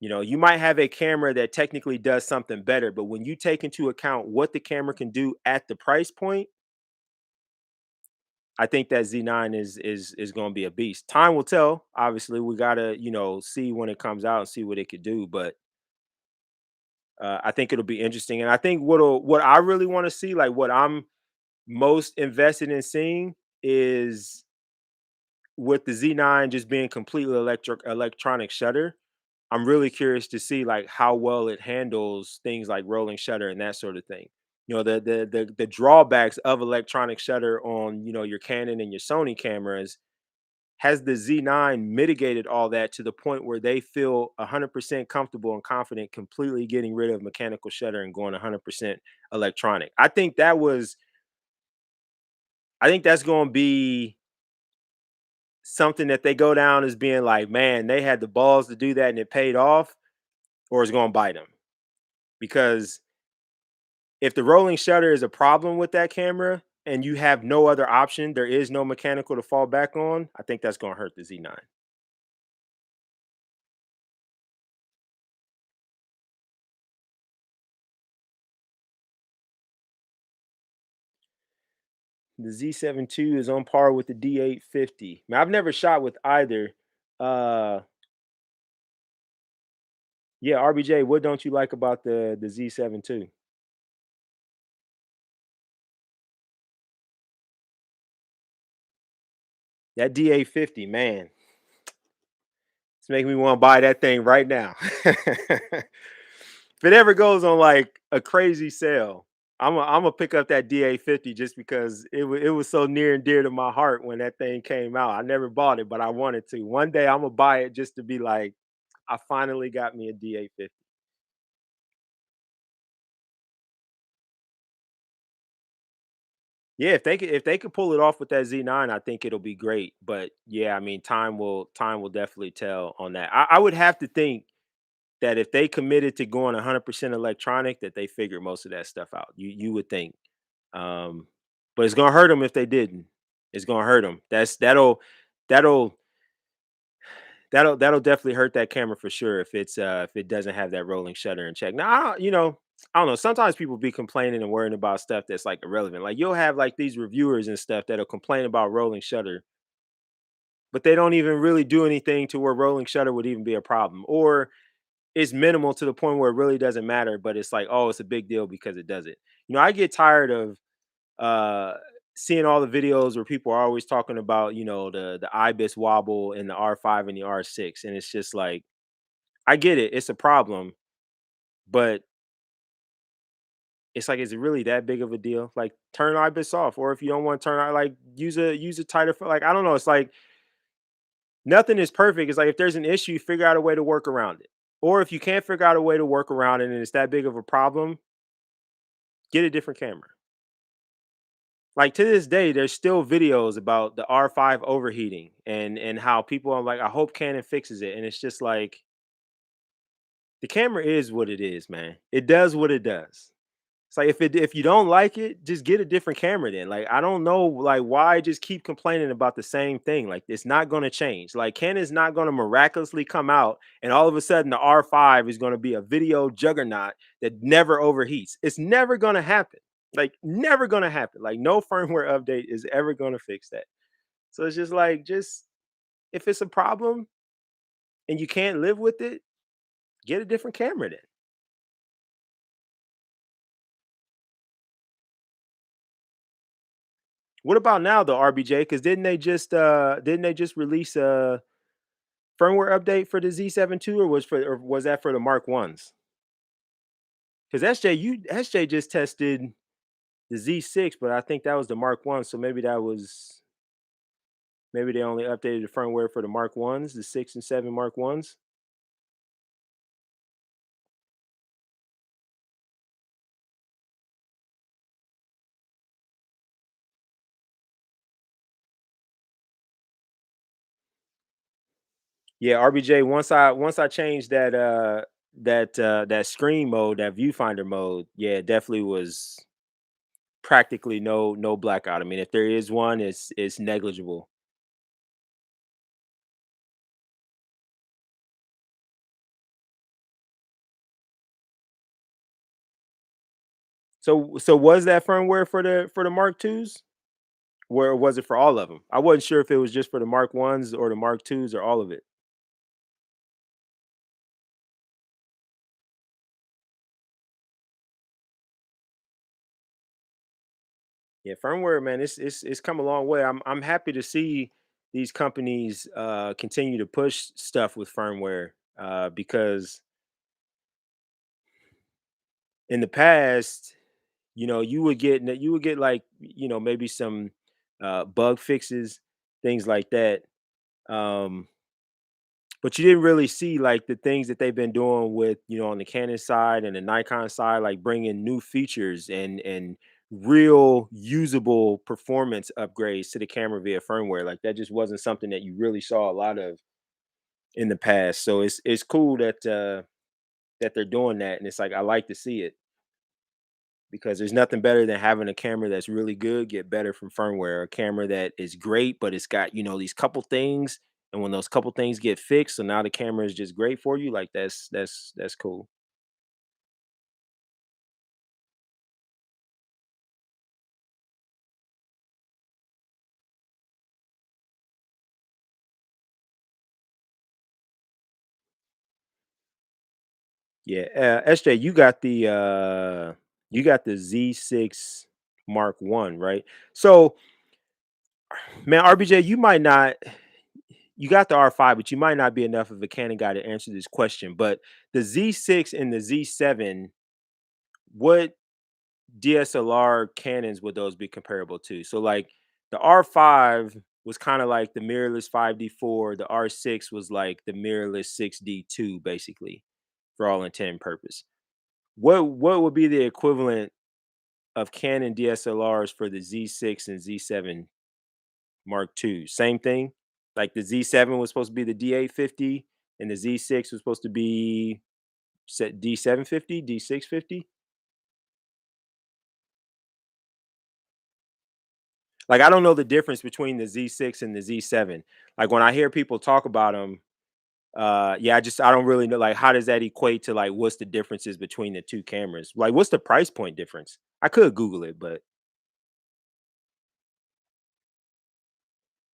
You know, you might have a camera that technically does something better, but when you take into account what the camera can do at the price point, I think that Z9 is going to be a beast. Time will tell. Obviously, we gotta see when it comes out and see what it could do. But I think it'll be interesting, and I think what I really want to see, like what I'm most invested in seeing, is with the Z9 just being completely electronic shutter. I'm really curious to see like how well it handles things like rolling shutter and that sort of thing. You know, the drawbacks of electronic shutter on your Canon and your Sony cameras. Has the Z9 mitigated all that to the point where they feel 100% comfortable and confident completely getting rid of mechanical shutter and going 100% electronic? I think that's going to be something that they go down as being like, man, they had the balls to do that and it paid off, or it's going to bite them. Because if the rolling shutter is a problem with that camera and you have no other option, there is no mechanical to fall back on, I think that's going to hurt the Z9. The Z7 II is on par with the D850. Now, I've never shot with either. Uh yeah, RBJ, what don't you like about the Z7 II? That D850, man, it's making me want to buy that thing right now. If it ever goes on like a crazy sale, I'm gonna pick up that D850 just because it was so near and dear to my heart when that thing came out. I never bought it, but I wanted to. One day I'm gonna buy it just to be like, I finally got me a D850. Yeah, if they could pull it off with that Z9, I think it'll be great. But yeah, I mean, time will definitely tell on that. I would have to think that if they committed to going 100% electronic, that they figured most of that stuff out. You would think, um, but it's gonna hurt them if they didn't. It's gonna hurt them. That'll that'll definitely hurt that camera for sure if it doesn't have that rolling shutter in check. Now, I don't know. Sometimes people be complaining and worrying about stuff that's like irrelevant. Like you'll have like these reviewers and stuff that'll complain about rolling shutter, but they don't even really do anything to where rolling shutter would even be a problem, or it's minimal to the point where it really doesn't matter. But it's like, oh, it's a big deal because it does it. I get tired of uh seeing all the videos where people are always talking about the ibis wobble in the R5 and the R6, and it's just like, I get it, it's a problem, but it's like, is it really that big of a deal? Like, turn ibis off, or if you don't want to turn out, like, use a tighter like, I don't know. It's like nothing is perfect. It's like if there's an issue, figure out a way to work around it, or if you can't figure out a way to work around it and it's that big of a problem, get a different camera. Like, to this day, there's still videos about the R5 overheating and how people are like, I hope Canon fixes it. And it's just like, the camera is what it is, man. It does what it does. It's like, if you don't like it, just get a different camera then. Like, I don't know, like, why just keep complaining about the same thing? Like, it's not gonna change. Like, Canon's not gonna miraculously come out and all of a sudden the R5 is gonna be a video juggernaut that never overheats. It's never gonna happen. Like, never gonna happen. Like, no firmware update is ever gonna fix that. So it's just like, just if it's a problem and you can't live with it, get a different camera then. What about now though, RBJ? Because didn't they just release a firmware update for the Z7 II, or was that for the Mark ones? Because SJ just tested the Z6, but I think that was the Mark one. So maybe they only updated the firmware for the Mark ones, the 6 and 7 Mark ones. Yeah, RBJ, once I changed that screen mode, that viewfinder mode, yeah, it definitely was practically no blackout. I mean, if there is one, it's negligible. So was that firmware for the Mark twos? Where was it for all of them? I wasn't sure if it was just for the Mark ones or the Mark twos or all of it. Yeah, firmware, man, it's come a long way. I'm happy to see these companies continue to push stuff with firmware because in the past, you would get like maybe some bug fixes, things like that. Um, but you didn't really see like the things that they've been doing with on the Canon side and the Nikon side, like bringing new features and real usable performance upgrades to the camera via firmware. Like that just wasn't something that you really saw a lot of in the past. So it's cool that they're doing that, and it's like I like to see it because there's nothing better than having a camera that's really good get better from firmware. A camera that is great, but it's got these couple things, and when those couple things get fixed, so now the camera is just great for you. Like that's cool. Yeah, SJ, you got the Z6 Mark One, right? So, man, RBJ, you got the R5, but you might not be enough of a Canon guy to answer this question. But the Z6 and the Z7, what DSLR Canons would those be comparable to? So like the R5 was kind of like the mirrorless 5D4, the R6 was like the mirrorless 6D2 basically for all intent and purpose. What would be the equivalent of Canon DSLRs for the Z6 and Z7 Mark II? Same thing? Like the Z7 was supposed to be the D850 and the Z6 was supposed to be set D750, D650? Like, I don't know the difference between the Z6 and the Z7. Like, when I hear people talk about them, yeah, I don't really know, like, how does that equate to, like, what's the differences between the 2 cameras? Like, what's the price point difference? I could Google it, but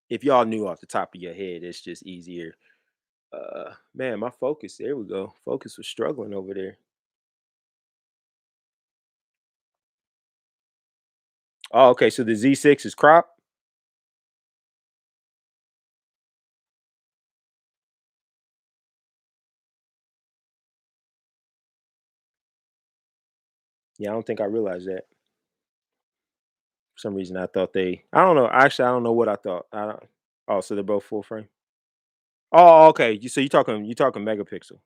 if y'all knew off the top of your head, it's just easier. Man, my focus, there we go. Focus was struggling over there. Oh, okay, so the Z6 is crop? Yeah, I don't think I realized that. For some reason, I don't know. Actually, I don't know what I thought. I don't, oh, so they're both full frame? Oh, okay. So you talking megapixel.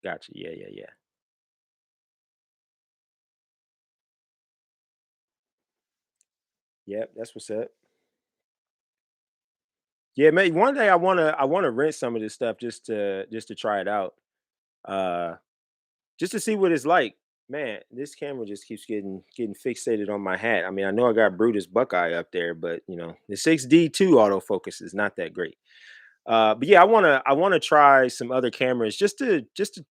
Gotcha. Yeah, yeah, yeah. Yep, that's what's up. Yeah, maybe one day I wanna rent some of this stuff just to try it out. Uh just to see what it's like. Man, this camera just keeps getting fixated on my hat. I mean, I know I got Brutus Buckeye up there, but the 6D2 autofocus is not that great. But yeah, I wanna try some other cameras just to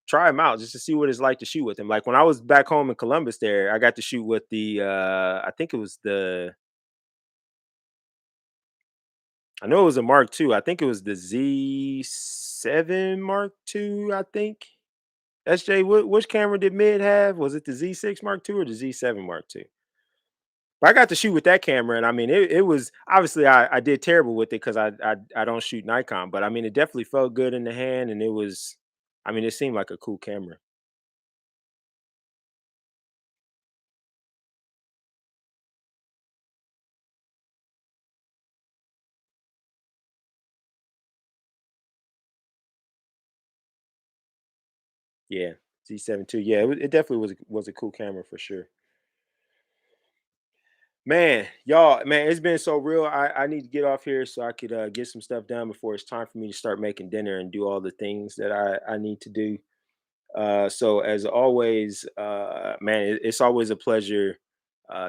try them out, just to see what it's like to shoot with them. Like when I was back home in Columbus there, I got to shoot with the I think it was I know it was a Mark II. I think it was the Z7 Mark II, I think. SJ, which camera did mid have? Was it the Z6 Mark II or the Z7 Mark II? But I got to shoot with that camera, and I mean, it was obviously I did terrible with it because I don't shoot Nikon, but I mean, it definitely felt good in the hand, and I mean, it seemed like a cool camera. Yeah, Z7 too. Yeah, it definitely was a cool camera for sure. Man, y'all, man, it's been so real. I need to get off here so I could get some stuff done before it's time for me to start making dinner and do all the things that I need to do. So as always, man, it's always a pleasure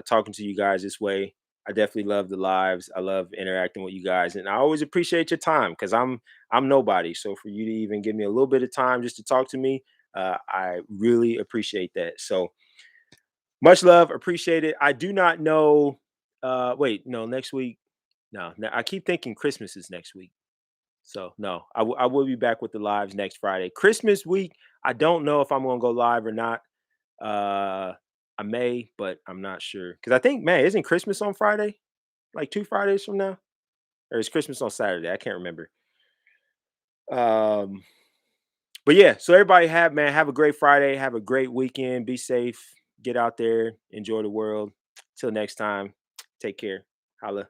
talking to you guys this way. I definitely love the lives. I love interacting with you guys, and I always appreciate your time because I'm nobody. So for you to even give me a little bit of time just to talk to me, I really appreciate that. So much love, appreciate it. I do not know. Wait, no, next week. No, no, I keep thinking Christmas is next week. So no, I will be back with the lives next Friday. Christmas week, I don't know if I'm gonna go live or not. Uh I may, but I'm not sure. Because I think, man, isn't Christmas on Friday? Like 2 Fridays from now? Or is Christmas on Saturday? I can't remember. Um, but yeah, so everybody have a great Friday, have a great weekend, be safe, get out there, enjoy the world. Till next time, take care. Holla.